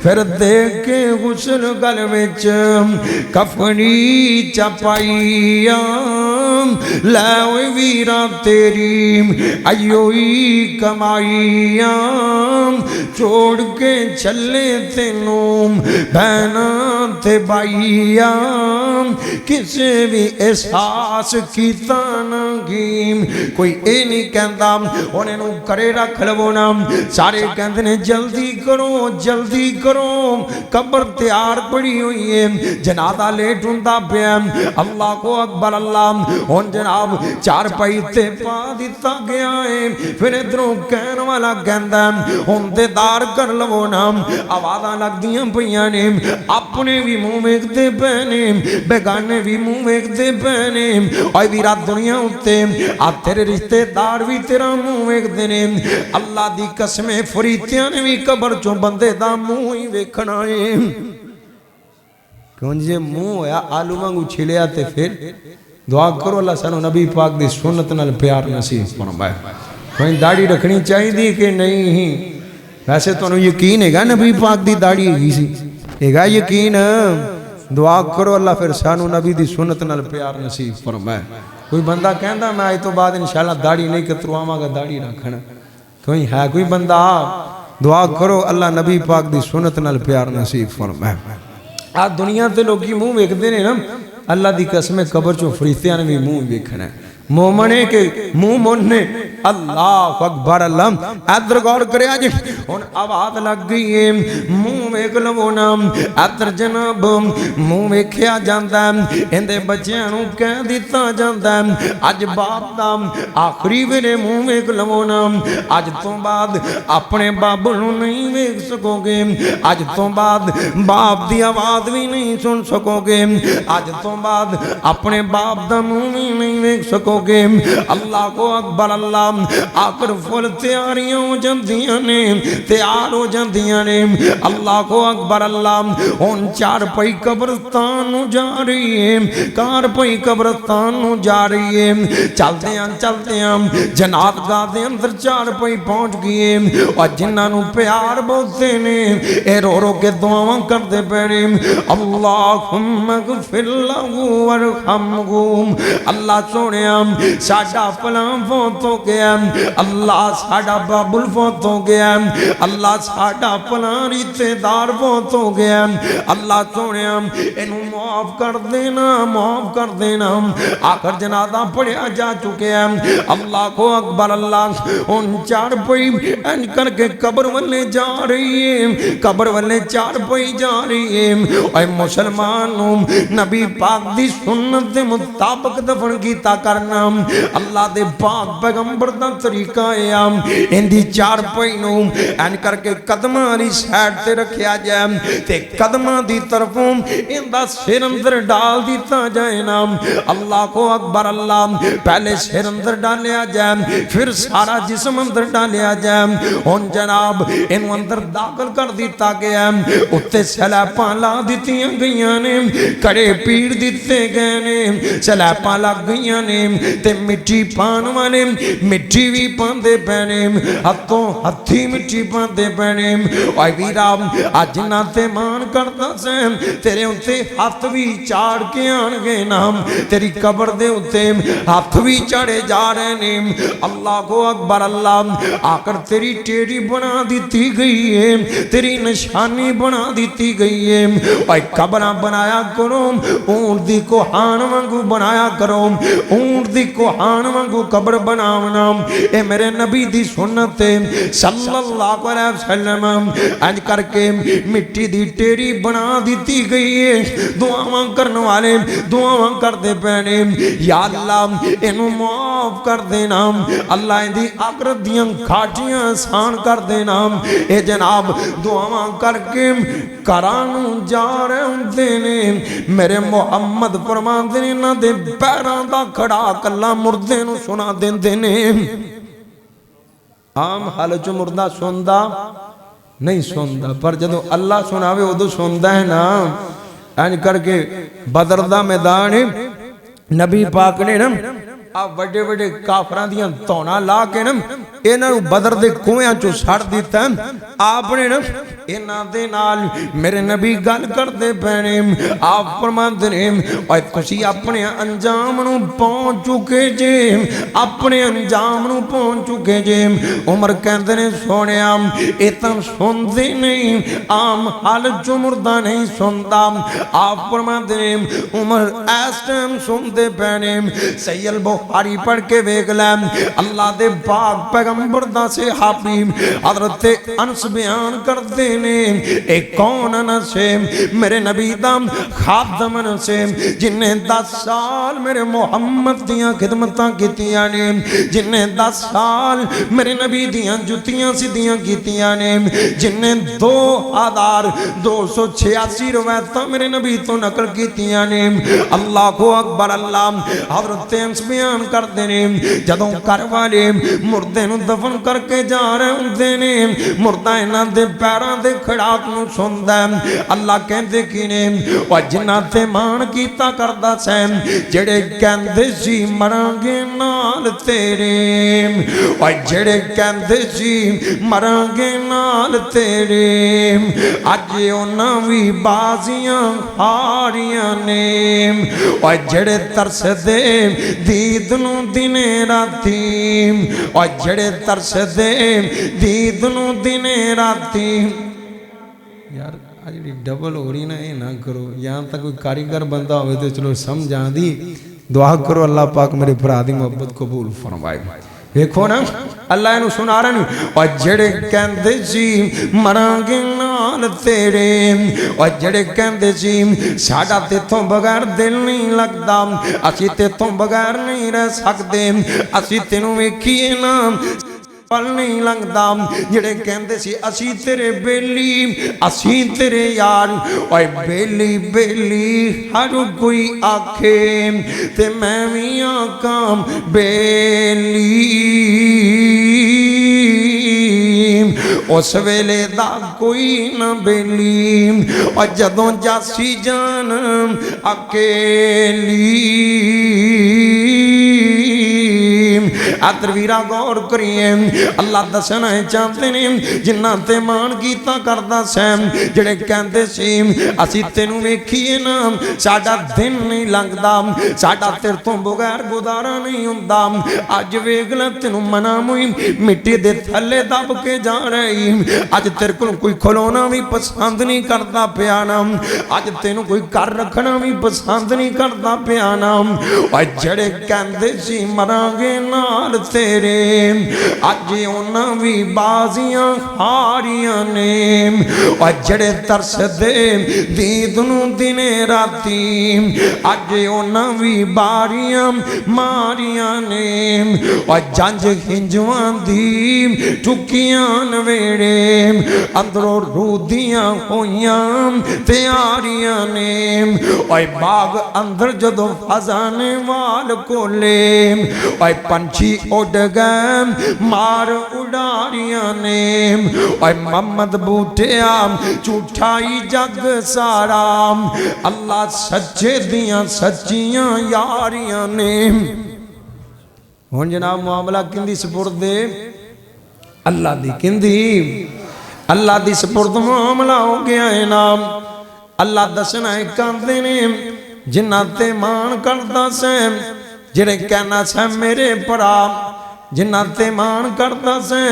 پھر دے کے غسل گل وچ کفنی چپائیاں لے ویرا تیری ایوئی کمائیاں چھوڑ کے چلے تینوں بہنا تے بائیاں کسے بھی احساس کیتا نہ گیم کوئی اے نہیں کہندا انہیں نو کرے رکھ لونا سارے کہندے نے جلدی کرو قبر تیار پڑی ہوئی ہے جنازہ لیٹ ہوندا پیا اللہ کو اکبر اللہ ہن جناب چار پائی تے پا دیتا گیا ہے پھر ادھروں کہن والا کہندا ہن تے دار کر لو نا آوازاں لگ دیاں پیاں نے اپنے بھی منہ ویکھدے پے نے بیگانے بھی منہ ویکھدے پے نے اے ویرا دنیا اُتے آ تیرے رشتے دار بھی تیرا منہ ویکھدے نے اللہ دی قسم فریتیاں نے بھی قبر چوں بندے دا منہ ہی ویکھنا ہے کیوں جے منہ ہویا آلو وانگو چھلیا تے پھر دعا کرو اللہ سانو نبی پاک دی سنت نال پیار نصیب فرمائے کوئی داڑھی رکھنی چاہی دی کہ نہیں ویسے تو انہوں یقین ہے گا نبی پاک دی داڑھی ہے سی ہے گا یقین دعا کرو اللہ پھر سانو نبی دی سنت نال پیار نصیب فرمائے کوئی بندہ کہندا میں آج تو بعد انشاءاللہ داڑھی نہیں کترواں گا داڑھی رکھنا کوئی ہے کوئی بندہ دعا کرو اللہ نبی پاک دی سنت نال پیار نصیب فرمائے آج دنیا تے لوگی منہ ویکھدے نے نا اللہ دی قسم قبر چوں فرشتیاں نے بھی منہ ویکھنا ہے مومنے کے منہ مونے اللہ اکبر اللہ ادھر غور کرے آج ہن آواز لگ گئی ہے منہ ویکھ لو نا ادھر جناب منہ ویکھیا جاندا ہے اندے بچیاں نوں کہہ دتا جاندا ہے اج باپ دا آخری ویلے منہ ویکھ لو نا اج تو بعد اپنے باب نوں نہیں ویکھ سکو گے اج تو بعد باپ دی آواز بھی نہیں سن سکو گے اج تو بعد اپنے باپ دا منہ بھی نہیں ویکھ سکو گے اللہ کو اکبر اللہ آخر فل تیاریاں ہو جاندیاں نے تیار ہو جاندیاں نے اللہ کو اکبر اللہ ان چار پئی قبرستان نو جا رہی ہے کار پئی قبرستان نو جا رہی ہے چلتے ہیں جنات گاہ دے اندر چار پئی پہنچ گئے اور جنہاں نو پیار بولتے نے اے رو رو کے دعاواں کردے پیڑے اللہم اغفر لہو ورحمہو اللہ سونے ساڑھا پلان فوت ہو گیا اللہ ساڑھا بابل فوت ہو گیا اللہ ساڑھا پلان ریتے دار فوت ہو گیا اللہ سونے انہوں معاف کر دینا آخر جنازہ پڑھیا جا چکے ہیں اللہ کو اکبر اللہ ان چار پئی ان کر کے قبر والے جا رہی ہے قبر والے چار پئی جا رہی ہے اے مسلمانوں نبی پاک دی سنت دے مطابق دفن کیتا کرنا اللہ دے پاک پیغمبر دا طریقہ ہے اندھی چار پینوں این کر کے قدمہ علی سیڈ تے رکھیا جائے تے قدمہ دی طرفوں اندھا سر اندر ڈال دیتا جائے نا اللہ کو اکبر اللہ پہلے سر اندر ڈالیا جائے پھر سارا جسم اندر ڈالیا جائے ان جناب انہوں اندر داخل کر دیتا گیا اتے سلیپاں لا دیتیاں گئیاں نے کڑے پیر دیتے گئے نے سلیپاں لگ گئیاں نے تے مٹی پان والے مٹی بھی پاندے پینے ہتھوں ہتھی مٹی پاندے پینے اوہ ویرا آج نہ تے مان کرتا سے تیرے انتے ہاتھ بھی چاڑ کے آنگے نام تیری قبر دے انتے ہاتھ بھی چاڑے جا رہے نے اللہ کو اکبر اللہ آکر تیری ٹیڑی بنا دیتی گئی ہے تیری نشانی بنا دیتی گئی ہے اوہ قبرہ بنایا کرو اونٹ دی کوہان وانگو بنایا کرو اونٹ دی کوہان وانگو قبر بناونا اے میرے نبی دی سنت صلی اللہ علیہ وسلم انج کر کے مٹی دی ٹیڑی بنا دیتی گئی ہے دعاواں کرنے والے دعاواں کر دے پہنے یا اللہ انہوں معاف کر دینا اللہ ان دی آخرت دیاں کھاٹیاں آسان کر دینا اے جناب دعاواں کر کے کرانوں جا رہے ہوں دینے میرے محمد فرمان دینے نہ دے پیران دا کھڑا کلا مردے نو سنا دین دینے عام حال جو مردہ سندا نہیں سندا پر جدو اللہ سناوے وہ دو سندا ہے نا این کر کے بدر دا میدان نبی پاک نے نا آپ وڈے وڈے کافران دیاں تونا لا کے نا اینا بدر دے کنویاں چو ساڑ دیتا ہے آپ نے نا اینا دے نال میرے نبی گل کر دے پہنے آپ فرمان دے اور کسی اپنے انجام نو پہنچ چکے جے اپنے انجام نو پہنچ چکے جے عمر کہندے نے سونے آم اتن سن دے نہیں آم حال جو مردہ نہیں سندا آپ فرمان دے عمر ایس ٹائم سن دے پہنے سیل بخاری پڑھ کے ویگ لیم اللہ دے پاک پیغمبر دا سے حابیم حضرت انس بیان کر دے نے ایک کون نہ سے میرے نبی دام خادم نہ سے جنہیں 10 سال میرے محمد دیاں خدمتاں کیتیاں نے جنہیں 10 سال میرے نبی دیاں جتیاں سیدھیاں کیتیاں نے جنہیں 2286 روایتاں میرے نبی تو نقل کیتیاں نے اللہ کو اکبر اللہ حضرت انس بیان کر دینے جدوں کر والے مردے نو دفن کر کے جا رہے ہوندے نے مردہ انہاں دے پیراں دے کھڑاک نو سندا ہے اللہ کہندے کینے او جنہاں تے مان کیتا کردا سین جڑے کہندے سی مراں گے نال تیرے او جڑے کہندے سی مراں گے نال تیرے اج انہاں وی بازیاں ہاریاں نے او جڑے ترس دے دید نو دنے راتی او جڑے ترس دے دید نو دنے راتی یار آج ڈبل ہو رہی نا یہ نہ کرو یہاں تک کوئی کاریگر بندہ ہوئے تو چلو سمجھا دی دعا کرو اللہ پاک میرے بھرا دی محبت قبول فرمائے دیکھو نا اللہ انہوں سنا رہا نہیں اور جڑے کہندے سی مرانگے نال تیرے اور جڑے کہندے سی ساڑھا تے تھوں بغیر دل نہیں لگدا اسی تے تھوں بغیر نہیں رہ سکتے اسی تینوں ویکھیے نا پل نہیں لنگدا جڑے کہندے سی اسی تیرے بیلی اسی تیرے یار اوے بیلی بیلی ہر کوئی آکھے تے میں بھی آکام بیلی اس ویلے دا کوئی نہ بیلی اور جدوں جاسی جان اکیلی ادرویرہ غور کریے اللہ دسنا ہے چاہتے ہیں جنہ تے مان کیتا کردہ سیم جڑے کہندے سیم اسی تینوں ویکھیے نا ساڑھا دن نہیں لنگدا ساڑھا تیر تو بغیر گزارا نہیں ہوندہ آج ویگلا تینوں منا موئی مٹی دے تھلے دب کے جا رہی آج تیر کوئی کھلونا بھی پسند نہیں کردہ پیانا آج تینوں کوئی کر رکھنا بھی پسند نہیں کردہ پیانا اور جڑے کہندے سی مرانگے نال تیرے آج انہاں بھی بازیاں ہاریاں نے اور جڑے ترس دے دید نو دنے راتی آج انہاں بھی باریاں ماریاں نے اور جانج ہنجوان دی ٹکیاں نویڑے اندروں رودیاں ہویاں تیاریاں نے اور باغ اندر جدو فضانے وال کو لے اور پنچھی اڑ گئے مار اڑاریاں نے اور محمد بوٹیا چوٹھائی جگ سارا اللہ سچے دیاں سچیاں یاریاں نے ہون جناب معاملہ کندی سپرد دے اللہ دی کندی اللہ دی سپرد معاملہ ہو گیا ہے نام اللہ دسنا ہے کاندے نے جنہ تے مان کردہ سے جڑے کہنا سے میرے پرا جنہ تے مان کردہ سے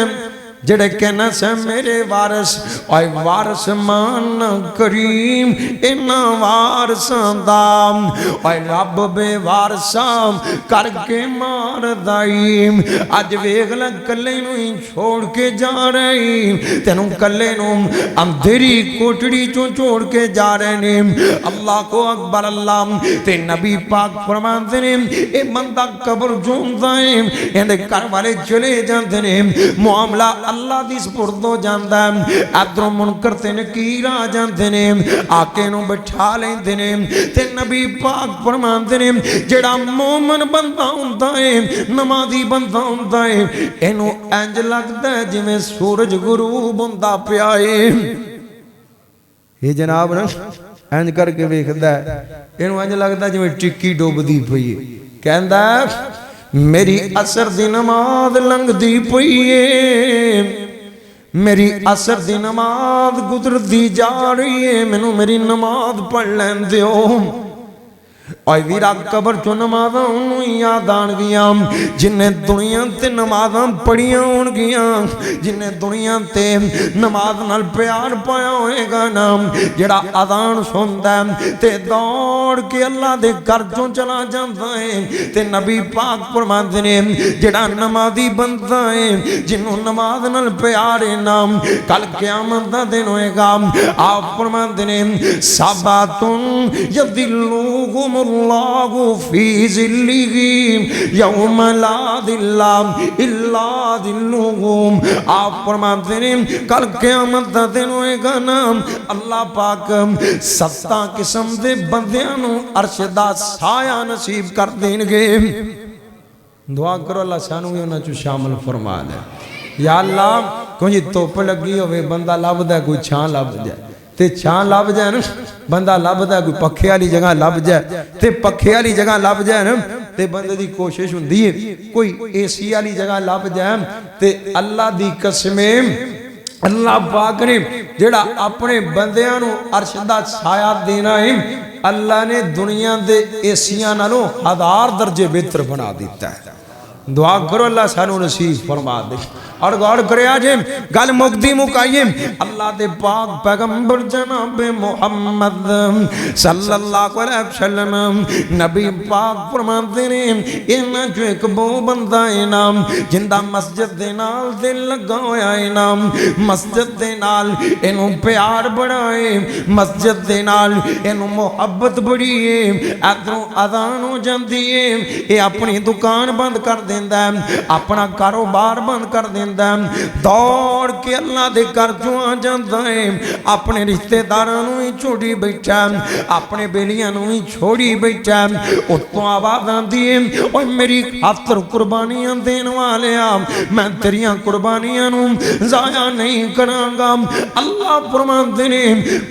جڑے کہنا سے میرے وارث اوہ وارث مان کریم اینا وارثاں دام اوہ رب بے وارثاں کر کے مار دائیم آج ویغلہ کلے نو ہی چھوڑ کے جا رہی تینوں کلے نو اندھری کوٹڑی چون چھوڑ کے جا رہے اللہ کو اکبر اللہ تے نبی پاک فرمان دینے اے مندہ قبر جون دائیں اندھے کر والے چلے جان دینے معاملہ اللہ دی سپردو جاندہ ادھر منکر تے نکیر آ جاندے نے آکے نو بٹھا لیں دینے تے نبی پاک فرمان دینے جڑا مومن بندہ ہوندہ ہے نمازی بندہ ہوندہ ہے اینو انج لگتا ہے جی میں سورج غروب ہوندہ پیائے یہ جناب نا انج کر کے بیکھتا ہے اینو انج لگتا ہے جی میں ٹکی ڈوب دی پئیے کہندہ ہے میری اثر دی نماز لنگ دی پئیے میری اثر دی نماز گزر دی جا رہی ہے میں نو میری نماز پڑھ لین دیو اور ویرا قبر چو نمازاں انہوں یاد آن گیا جنہیں دنیا تے نمازاں پڑھیاں ہون گیا جنہیں دنیا تے نماز نال پیار پایا ہوئے گا نام جڑا اذان سنتا ہے تے دوڑ کے اللہ دے گھر چوں چلا جاتا ہے تے نبی پاک فرماندے نے جڑا نمازی بنتا ہے جنہوں نماز نال پیار نام کل قیامت دا دن ہوئے گا آپ فرماندے نے سباتن یذلوہم اللہ فی ذلہ یوم لا ذل الا ذلہم آپ فرماتے ہیں کل قیامت دا دن ہوئے گا نا اللہ پاک 7 قسم دے بندیاں عرش دا سایہ نصیب کر دیں گے دعا کرو اللہ سانو بھی انہاں چو شامل فرما دے یا اللہ کوئی توپ لگی ہوئے بندہ لب دے کوئی چھان لب جائے تے چھان لب جائے نا بندہ لب دا کوئی پکھے والی جگہ لب جائے تے پکھے والی جگہ لب جائے نا تے بندے دی کوشش ہوندی ہے کوئی اے سی والی جگہ لب جائے تے اللہ دی قسمیں اللہ پاک نے جڑا اپنے بندیاں نو عرش دا سایہ دینا ہے اللہ نے دنیا دے ایسیاں نالوں 1000 درجے بہتر بنا دیتا ہے دعا کرو اللہ سانو نصیب فرما دے اور غور کرے آجے گل مقدی مکائیے اللہ دے پاک پیغمبر جناب محمد صلی اللہ علیہ وسلم نبی پاک فرماتے ہیں انہاں جو ایک بو بندہ ہے نام جندہ مسجد دے نال دل لگا ہویا ہے نام مسجد دے نال انہوں پیار بڑھائے مسجد دے نال انہوں محبت بڑھی ہے ادھروں اذان ہو جاندی ہے یہ اپنی دکان بند کر دیندہ ہے اپنا کاروبار بند کر دیندہ دوڑ کے اللہ دے کر جو آ جاندہ ہے اپنے رشتہ دارانوں ہی چھوڑی بیٹھا اپنے بیلیانوں ہی چھوڑی بیٹھا اتوں آواز آن دیئے اور میری خاطر قربانیاں دین والے میں تیریاں قربانیاں ضائع نہیں کرانگا اللہ فرمان دینے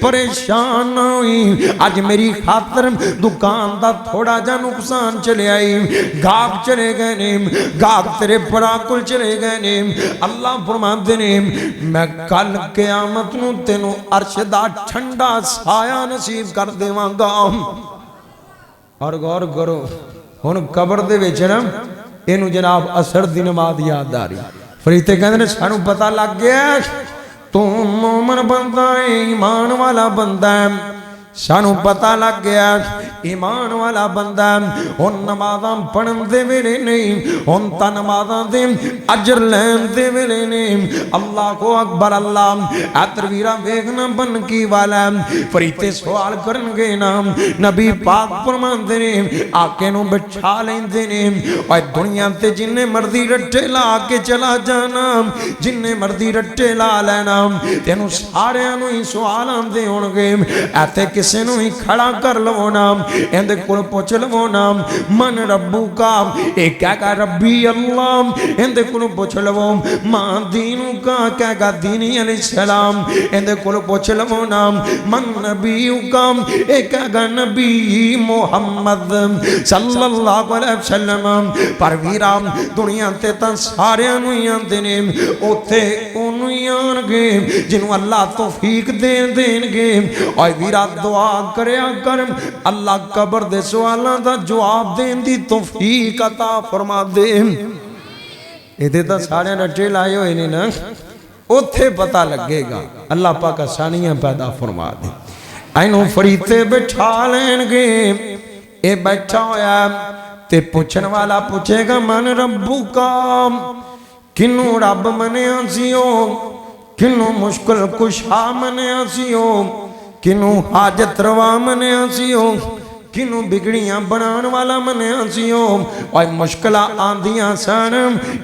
پریشان نہ ہوئی آج میری خاطر دکان دا تھوڑا جا نقصان چلے آئی گاہک چلے گئے نیم گاہک تیرے پراکل چلے گئے نیم اللہ فرماتے ہیں میں کل قیامت نو تینو عرش دا ٹھنڈا سایہ نصیب کر دیواں گا اور غور کرو ہن قبر دے وچ نا اینو جناب اثر دی نماز یاد آ رہی فریتے کہندے نے سانو پتہ لگ گیا تو مومن بندہ ہے ایمان والا بندہ ہے سانو پتہ لگ گیا ایمان والا بندہ ان نمازاں پڑھن دے ویلے نہیں ان تا نمازاں دے اجر لین دے ویلے نہیں اللہ کو اکبر اللہ اتر ویرا ویگنا بن کی والا فریتے سوال کرن گے نام نبی پاک فرمان دے نے آکے نو بچھا لین دے نے اور دنیا تے جننے مردی رٹے لا کے چلا جانا جننے مردی رٹے لا لینا تینو سارے انو ہی سوال آن دے ہونگے ایتے کسے نو ہی کھڑا کر لو نام اندے کل پوچھ لو نام من ربو کا ایک کہہ گا ربی اللہ اندے کل پوچھ لو ماں دینو کا کہہ گا دینی علیہ السلام اندے کل پوچھ لو نام من نبیو کا ایک کہہ گا نبی محمد صلی اللہ علیہ وسلم پر ویرام دنیا تے تن سارے انویان دینے اوتے انویان گے جنہوں اللہ توفیق دین گے اور ویرا دعا کریا کرم اللہ قبر دے سوالاں دا جواب دین دی توفیق عطا فرما دے ایدے تا سارے رٹے لائے ہوئے نہیں نا اوتھے پتہ لگے گا اللہ پاک آسانیاں پیدا فرما دے اینوں فریتے بٹھا لین گے اے بیٹھا ہویا تے پوچھن والا پوچھے گا من ربو کا کنوں رب منے آسیو کنوں مشکل کشا منے آسیو کنوں حاجت روا منے آسیو کنوں بگڑیاں بنان والا منے آسیو اور مشکلہ آندیاں سن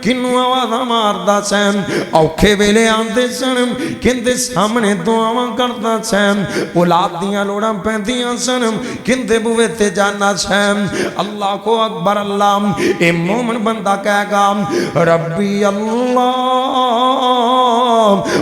کنوں آوازہ ماردہ سن اوکھے ویلے آندے سن کندے سامنے دعاواں کرتا سن اولاد دیاں لوڑاں پہندیاں سن کندے بوے تے جانا سن اللہ کو اکبر اللہ اے مومن بندہ کہے گا ربی اللہ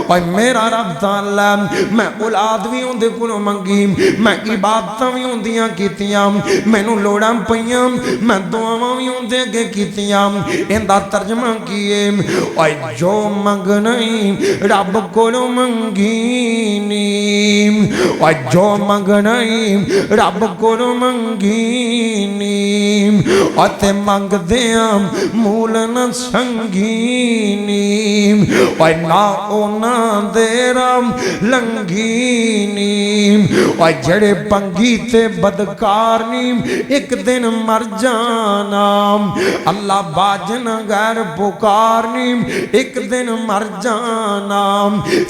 اور میرا رب تعالی میں اولاد بھی اندے کولوں منگی میں عبادتاں بھی اندیاں کیتیاں مینوں لوڑاں پئیاں میں دعاواں بھی اندے اگے کیتیاں ایندا ترجمہ کیے اور جو منگنی رب کولوں منگی نی اور جو منگنی رب کولوں منگی نی اور تے منگ دیاں مول نہ سنگی نی اور نہ اونا دیرا لنگی نی اور جڑے پنگی تے بدکار نی ایک دن مر جانا اللہ باجن غیر پکارنی ایک دن مر جانا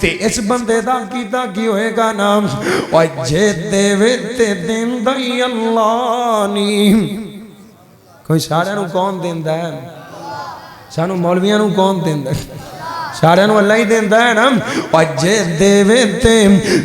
تے اس بندے دا کی ہوئے گا نام اور جے دیوے تے دن دائی اللہ نی کوئی سارے نو کون دن دا ہے سانو مولویاں نو کون دن دا ہے سارے نو اللہ ہی دیندہ ہے نا اور جے دیوے تے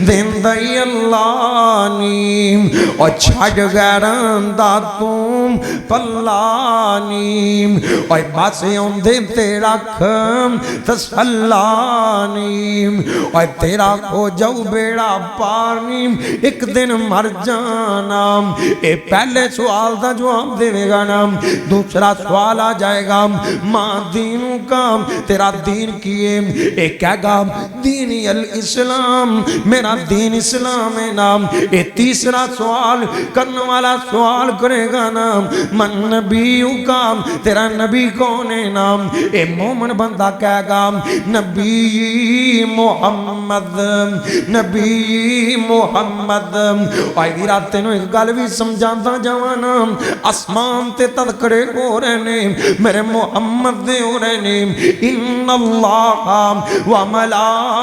دیندائی اللہ نیم اور چھڑ غیران دا تم پلا نیم اور باسے اندے تیرا کھم تسلا نیم اور تیرا کو جو بیڑا پار نیم ایک دن مر جانا اے پہلے سوال دا جواب دے گا نا دوسرا سوال آ جائے گا ماں دینوں کا تیرا دین کی ایک کہہ گا دینی الاسلام میرا دین اسلام ہے نام اے تیسرا سوال کرنے والا سوال کرے گا نام من نبیوں کا تیرا نبی کون ہے نام اے مومن بندہ کہہ گا نبی محمد نبی محمد آئی رات تینوں ایک گل بھی سمجھاتا جوانا اسمان تے تذکرے ہو رہنے میرے محمد دے ہو رہنے ان اللہ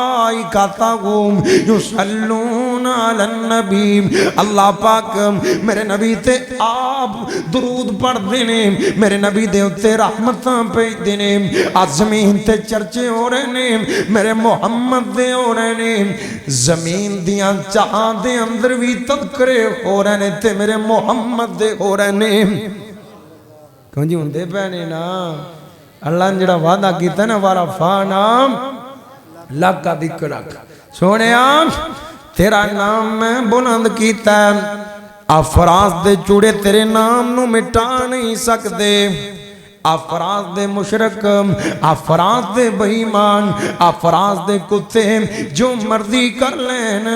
وملائکتہم یصلون علی النبی اللہ پاک میرے نبی تے آپ درود پڑھ دینے میرے نبی دے اتے رحمتاں پیج دینے آج زمین تے چرچے ہو رہنے میرے محمد دے ہو رہنے زمین دیاں چاہاں دے اندر بھی تذکرے ہو رہنے تے میرے محمد دے ہو رہنے کون جی ہندے پہنے نا اللہ نے جڑا وعدہ کیتا ہے نا وارا فانام لگ کا ذکر رکھ سونے تیرا نام میں بلند کیتا ہے افراز دے چوڑے تیرے نام نو مٹا نہیں سکتے افراز دے مشرک افراز دے بہیمان افراز دے کتے جو مرضی کر لین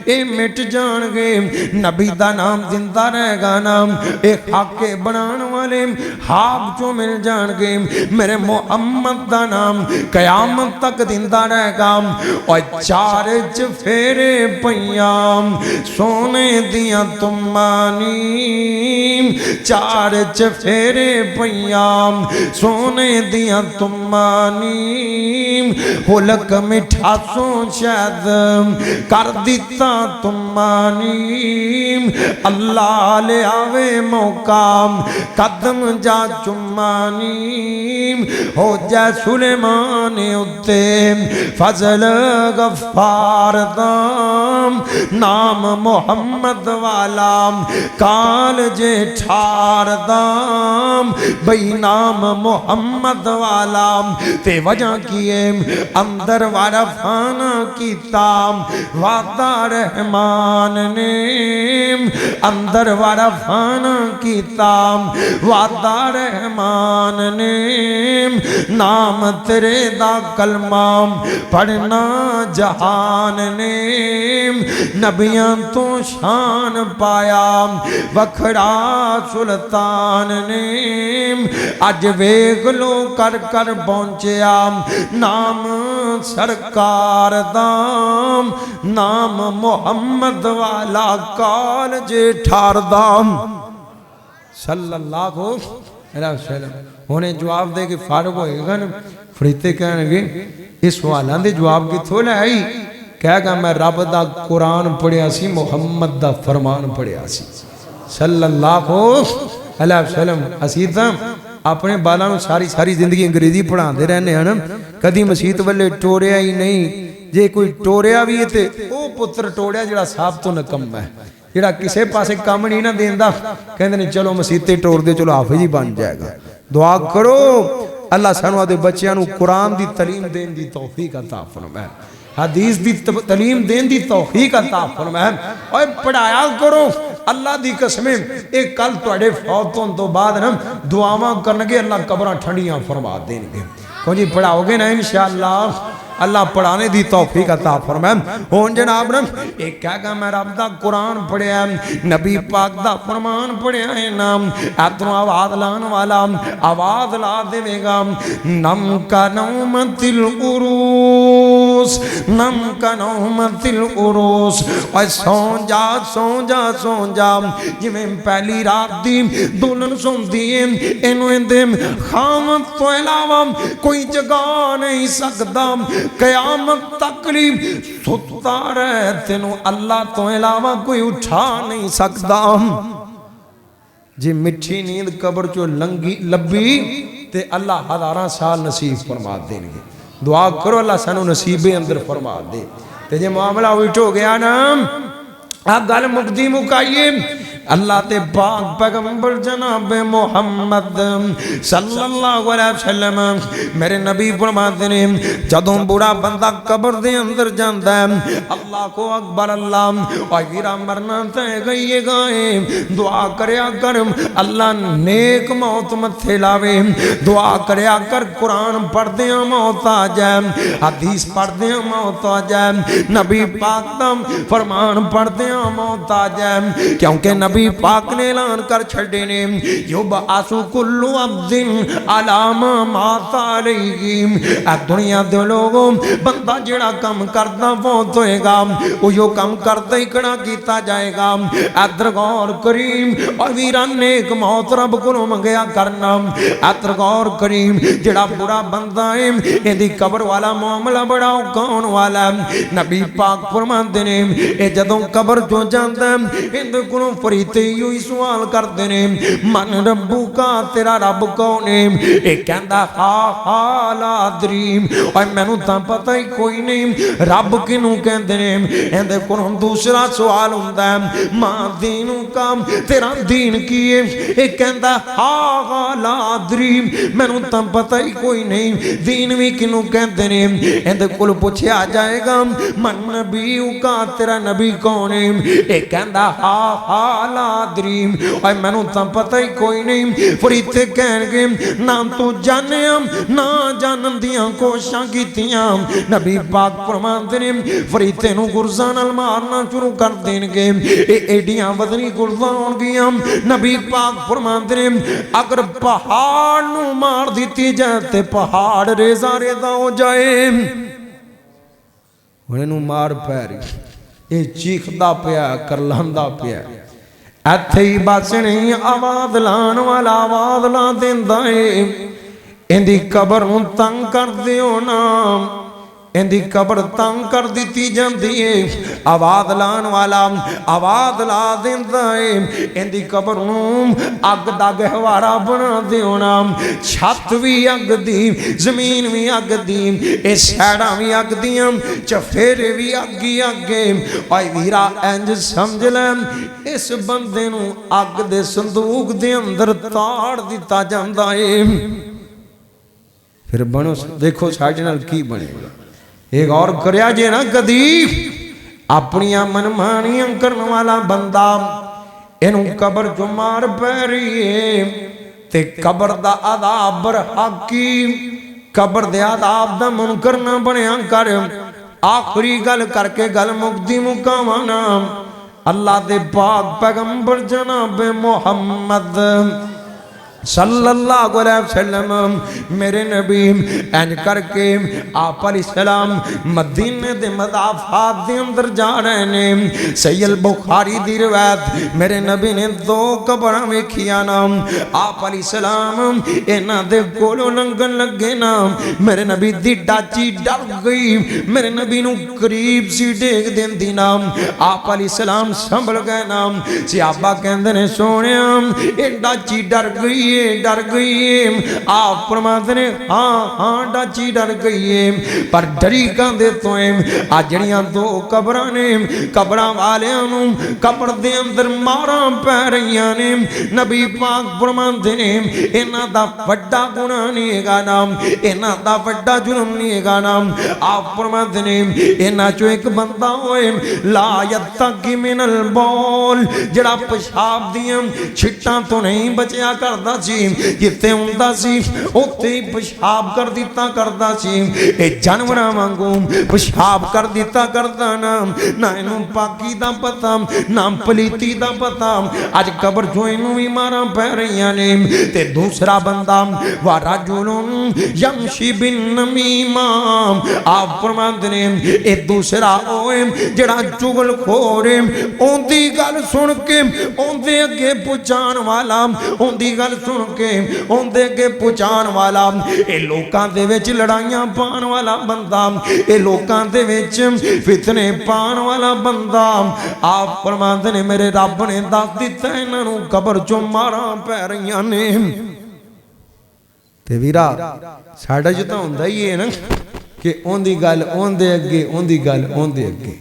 اے مٹ جان گے نبی دا نام زندہ رہ گا نام اے خاکے بنان والے حاق جو مل جان گے میرے محمد دا نام قیامت تک زندہ رہ گا اور چارج پھیرے پیام سونے دیا تمانی چارج پھیرے پیام سونے دیا تمانی ہلک مٹھا سو شاید کر دیتا تمانی اللہ لے آوے موقع قدم جا چمانی ہو جائے سلیمان اتے فضل غفار دام نام محمد والا کال جے ٹھار دام بھئی نام محمد والا تے وجہ کیے اندر وارا فانا کیتا وعدہ رحمان نے اندر وارا فانا کیتا وعدہ رحمان نے نام تیرے دا کلمہ پڑھنا جہان نے نبیاں تو شان پایا وکھڑا سلطان نے آج ویگ لو کر کر پہنچیا نام سرکار دام نام محمد والا کال جے ٹھار دام صلی اللہ علیہ وسلم ہونے جواب دے کہ فارغ ہوئے گا نا فریتے کہنے گے اس سوالان دے جواب کی تھولے آئی کہہ گا میں رب دا قرآن پڑھیا سی محمد دا فرمان پڑھیا سی صلی اللہ علیہ وسلم اسیدہ اپنے بالا نو ساری زندگی انگریزی پڑھا دے رہنے ہیں کدی مسیت والے ٹوریا ہی نہیں جے کوئی ٹوریا بھی ہے تے او پتر ٹوریا جڑا صاحب تو نکم ہے جڑا کسے پاسے کام نہیں نہ دیندہ کہندے نہیں چلو مسیتے ٹور دے چلو حافظ ہی بن جائے گا دعا کرو اللہ سانو دے بچیاں نو قرآن دی تعلیم دین دی توفیق عطا فرمائے، حدیث دی تعلیم دین دی توفیق عطا فرمائے، اور پڑھایا کرو اللہ دی قسمیں ایک کل توڑے فوتوں تو بعد نا دعاواں کرنگے اللہ قبران ٹھنڈیاں فرما دینگے، کون جی پڑھاؤ گے نا انشاءاللہ اللہ پڑھانے دی توفیق عطا فرمائے۔ ہون جناب نا ایک کہہ گا میں رب دا قرآن پڑھیا ہے، نبی پاک دا فرمان پڑھیا ہے نام اتنو آواز لان والا آواز لا دے گا، نم کا نومت العروس نم کا نومت العروس، اور سون جا سون جا سون جا جویں پہلی رات دی دلہن سون دیئے انو اندے خامت تو علاوہ کوئی جگہ نہیں سکتا، قیامت تکلیف ستا رہے تینوں اللہ تو علاوہ کوئی اٹھا نہیں سکتا۔ جی مٹھی نیند قبر چو لبی تے اللہ ہزاراں سال نصیب فرما دینگے، دعا کرو اللہ سانو نصیبے اندر فرما دے، تے جے معاملہ ہوئیٹ ہو گیا نا گل مقدی مکائیے اللہ تے پاک پیغمبر جناب محمد صلی اللہ علیہ وسلم میرے نبی فرماتے ہیں جدوں بڑا بندہ قبر دے اندر جاندہ ہے اللہ کو اکبر اللہ وغیرہ مرنا تے گئیے گائے دعا کریا کر اللہ نیک موت متھے لاوے، دعا کریا کر قرآن پڑھ دیا موت آ جائے، حدیث پڑھ دیا موت آ جائے، نبی پاک دا فرمان پڑھ دیا موت آ جائے، کیونکہ نبی پاک نے اعلان کر چھڑے نے یبعث کل عبد علام مات علیہ، اے دنیا دے لوگوں بندہ جڑا کم کردا موت ہوئے گا وہ جو کم کردا ہی کڑا کیتا جائے گا، ادھر غور کریم اور ویران نیک موت رب کو منگیا کرنا، ادھر غور کریم جڑا برا بندہ ہے ایدی قبر والا معاملہ بڑا کون والا، نبی پاک فرماندے نے اے جدوں قبر جو جاندا اندر کو فریتے یوں سوال کردے نے من ربو کا تیرا رب کون ہے، اے کہندا ہا لا ادریم، اور مینوں تاں پتہ ہی کوئی نہیں رب کنوں کہندے نے، اندر کو دوسرا سوال ہوندا ہے ماں دینوں کا تیرا دین کی ہے، اے کہندا ہا لا ادریم مینوں تاں پتہ ہی کوئی نہیں دین وی کنوں کہندے نے، اندر کول پوچھیا جائے گا من نبیوں کا تیرا نبی کون ہے، اے کہندا ہا لا ادریم اور میں نوں تاں پتہ ہی کوئی نہیں، فریتے کہن گے نہ تو جانیاں نہ جانن دیاں کوشاں کیتیاں، نبی پاک فرماندے نے فریتے نوں گرزاں نال مارنا شروع کر دین گے، اے ایڈیاں وزنی گرزاں ہون گیاں، نبی پاک فرماندے نے اگر پہاڑ نوں مار دیتی جائے تے پہاڑ ریزہ ریزہ ہو جائے، انہیں نوں مار پیری اے چیخ دا پیا کرلہندہ پیا ایتھے ہی باسنی آواز لان والا آواز لا دیندہ ہے، اندی قبر تنگ کر دیو نا، اندی قبر تنگ کر دیتی جاندی ہے، آواز لان والا آواز لا دیندہ ہے، اندی قبر اگ دا گہوارا بنا دیو نا، چھت بھی اگ دی زمین بھی اگ دی اے سیڑا بھی اگ دیاں چفیرے بھی اگی اگے، آئی ویرا انج سمجھ لیں اس بندے نو اگ دے صندوق دے اندر تاڑ دیتا جاندہ ہے، پھر بنو دیکھو ساڑھے نال کی بنے گا، ایک اور کریا جے نا کدی اپنیاں منمانیاں کرنے والا بندہ انہوں قبر جو مار پیریے تے قبر دا عذاب برحقی قبر دے عذاب دا منکر نہ بنیاں کر، آخری گل کر کے گل مقدی مکاوانا اللہ دے پاک پیغمبر جناب محمد صلی اللہ علیہ وسلم میرے نبی این کر کے آپ علیہ السلام مدینہ دے مضافات دے اندر جا رہے نے، صحیح البخاری دی روایت میرے نبی نے دو قبرہ میں کیا نام، آپ علیہ السلام اینا دے کولو لنگن لگے نام، میرے نبی دی ڈاچی ڈر گئی، میرے نبی نو قریب سی ڈیگ دین دی نام، آپ علیہ السلام سنبھل گئے نام، صحابہ کہندے نے سونے اے ڈاچی ڈر گئی ہے ڈر گئی ہے آپ فرماتے نے ہاں ڈاچی ڈر گئی ہے پر ڈری کاندے تو ہیں جڑیاں دو قبراں نے قبراں والیاں نو قبر دے اندر ماراں پے رہیاں نے نبی پاک فرماندے نے انہاں دا وڈا گناہ نہیں گا نام انہاں دا وڈا جرم نہیں گا نام آپ فرماندے نے انہاں چوں ایک بندہ ہوئے لا یتقی من البول جڑا پیشاب دیاں چھٹاں تو نہیں بچیا کردا سی جتے ہوندا سی اوتے پیشاب کر دیتا کردا سی اے جانوراں وانگوں پیشاب کر دیتا کردا نہ انہوں پاکی دا پتا نہ پلیتی دا پتا آج قبر جو انہوں ہی مارا پہ رہیاں نے تے دوسرا بندہ وَرَجُلٌ يَمْشِ بِالنَّمِيمَ آپ فرماندے نے اے دوسرا ہوئے جڑا چگل کھورے اون دی گل سن کے اون دے اگے پچان والا اون دی گل سن کے اون دے اگے پچان والا اے لوکاں دے وچ لڑائیاں پان والا بندہ اے لوکاں دے وچ فتنے پان والا بندہ آپ فرماندے نے میرے رب نے دس دیتا انہاں نوں قبر چوں ماراں پے رہیاں نے تے ویرا ساڈا جو تاں ہوندا ہی ہے نا کہ اون دی گل اون دے اگے اون دی گل اون دے اگے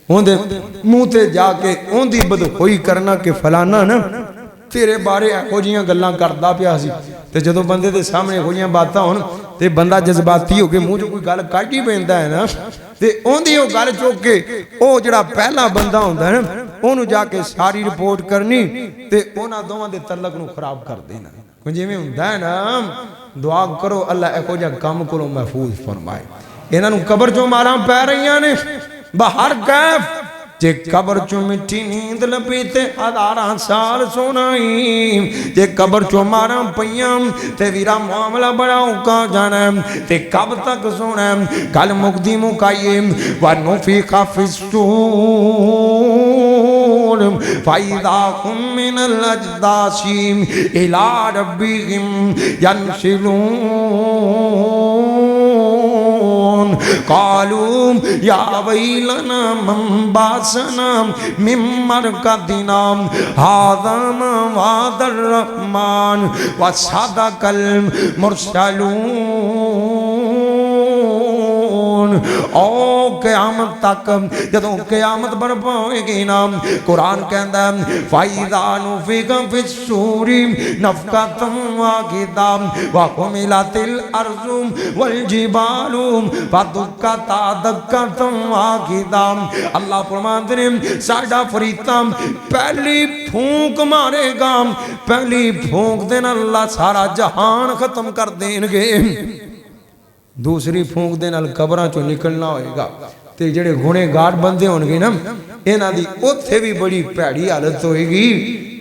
اون دے منہ تے جا کے اون دی بدخوئی کرنا کہ فلانا نا تیرے بارے ہو جیاں گلاں کردا پیا سی تے جدوں بندے دے سامنے ہوئیاں باتاں ہون تے بندہ جذباتی ہو کے منہ جو کوئی گل کٹ ہی پیندا ہے نا تے اون دی او گل چوک کے او جڑا پہلا بندہ ہوندا ہے نا اونوں جا کے ساری رپورٹ کرنی تے انہاں دوواں دے تعلق نوں خراب کر دینا کوئی جویں ہوندا ہے نا دعا کرو اللہ ایہو جا کم کولوں محفوظ فرمائے انہاں نوں قبر چوں ماراں پے رہیاں نے بہر کیف جے قبر چوں مٹھی نیند لبی تے ہزاراں سال سونائی جے قبر چوں ماراں پیاں تے ویرا معاملہ بڑا اوکا جانا تے کب تک سونا گل مکدی مکائیے وَنُفِخَ فِي الصُّورِ فَإِذَا هُم مِّنَ الْأَجْدَاثِ إِلَىٰ رَبِّهِمْ يَنْسِلُونَ قالوا يا ويلنا من بعثنا من مرقدنا هذا ما وعد الرحمن وصدق المرسلون او قیامت تک جدوں قیامت برپا ہوئے گی نا قرآن کہندا ہے فَإِذَا نُفِخَ فِي الصُّورِ نَفْخَةٌ وَاحِدَةٌ وَحُمِلَتِ الْأَرْضُ وَالْجِبَالُ فَدُكَّتَا دَكَّةً وَاحِدَةً اللہ فرماتے ہیں ساڈا فرشتہ پہلی پھونک مارے گا پہلی پھونک دین اللہ سارا جہان ختم کر دیں گے دوسری پھونک دے نال قبراں چوں نکلنا ہوئے گا تے جڑے گھنے گار بندے ہون گے نا انہاں دی اوتھے بھی بڑی پیڑی حالت ہوئے گی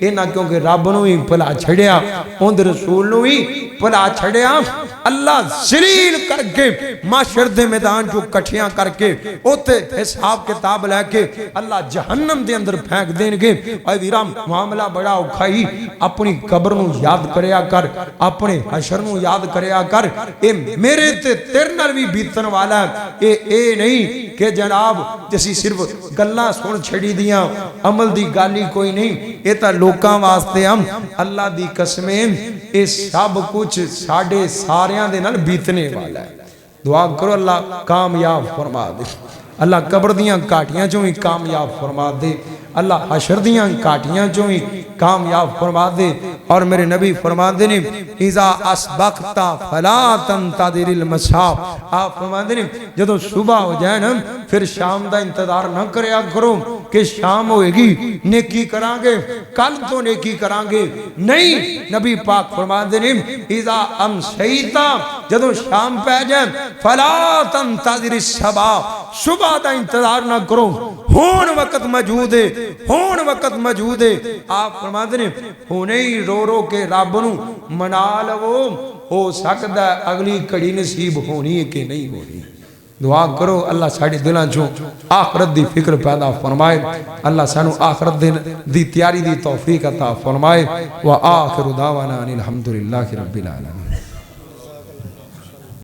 انہاں کیونکہ رب نوں ہی بھلا چھڑیا اون دے رسول نوں ہی بھلا چھڑیا اللہ ذلیل کر کے معاشر دے میدان جو کٹھیاں کر کے اوتے حساب کتاب لے کے اللہ جہنم دے اندر پھینک دیں گے اے ویرام معاملہ بڑا اوکھائی اپنی قبر نوں یاد کریا کر اپنے حشر نوں یاد کریا کر اے میرے تے تیرے نال بھی بیتن والا ہے اے نہیں کہ جناب جسی صرف گلاں سن چھڑی دیاں عمل دی گالی کوئی نہیں اے تا لوکاں واسطے ہم اللہ دی قسمیں اے سب کچھ ساڑھے ساریاں دے نال بیتنے والا ہے دعا کرو اللہ کامیاب فرما دے اللہ قبر دیاں کاٹیاں چوں ہی کامیاب فرما دے اللہ حشر دیاں کاٹیاں چوں ہی کامیاب فرما دے اور میرے نبی فرما دے نے اذا اسبقتا فلا تنتظر المساء آپ فرما دے نے جدوں صبح ہو جائے نا پھر شام دا انتظار نہ کریا کرو کہ شام ہوئے گی نیکی کران گے کل تو نیکی کران گے نہیں نبی پاک فرما دے نے اذا امسیتا جدوں شام پہ جائے فلا تنتظر الصباح صبح دا انتظار نہ کرو ہون وقت موجود ہے ہون وقت موجود ہے آپ فرما دے ہونے ہی رو رو کے رب نوں منا لو ہو سکتا ہے اگلی کڑی نصیب ہونی ہے کہ نہیں ہونی دعا کرو اللہ ساڑی دلاں چوں آخرت دی فکر پیدا فرمائے اللہ سانو آخرت دی تیاری دی توفیق عطا فرمائے وآخر دعوانا الحمدللہ رب العالمین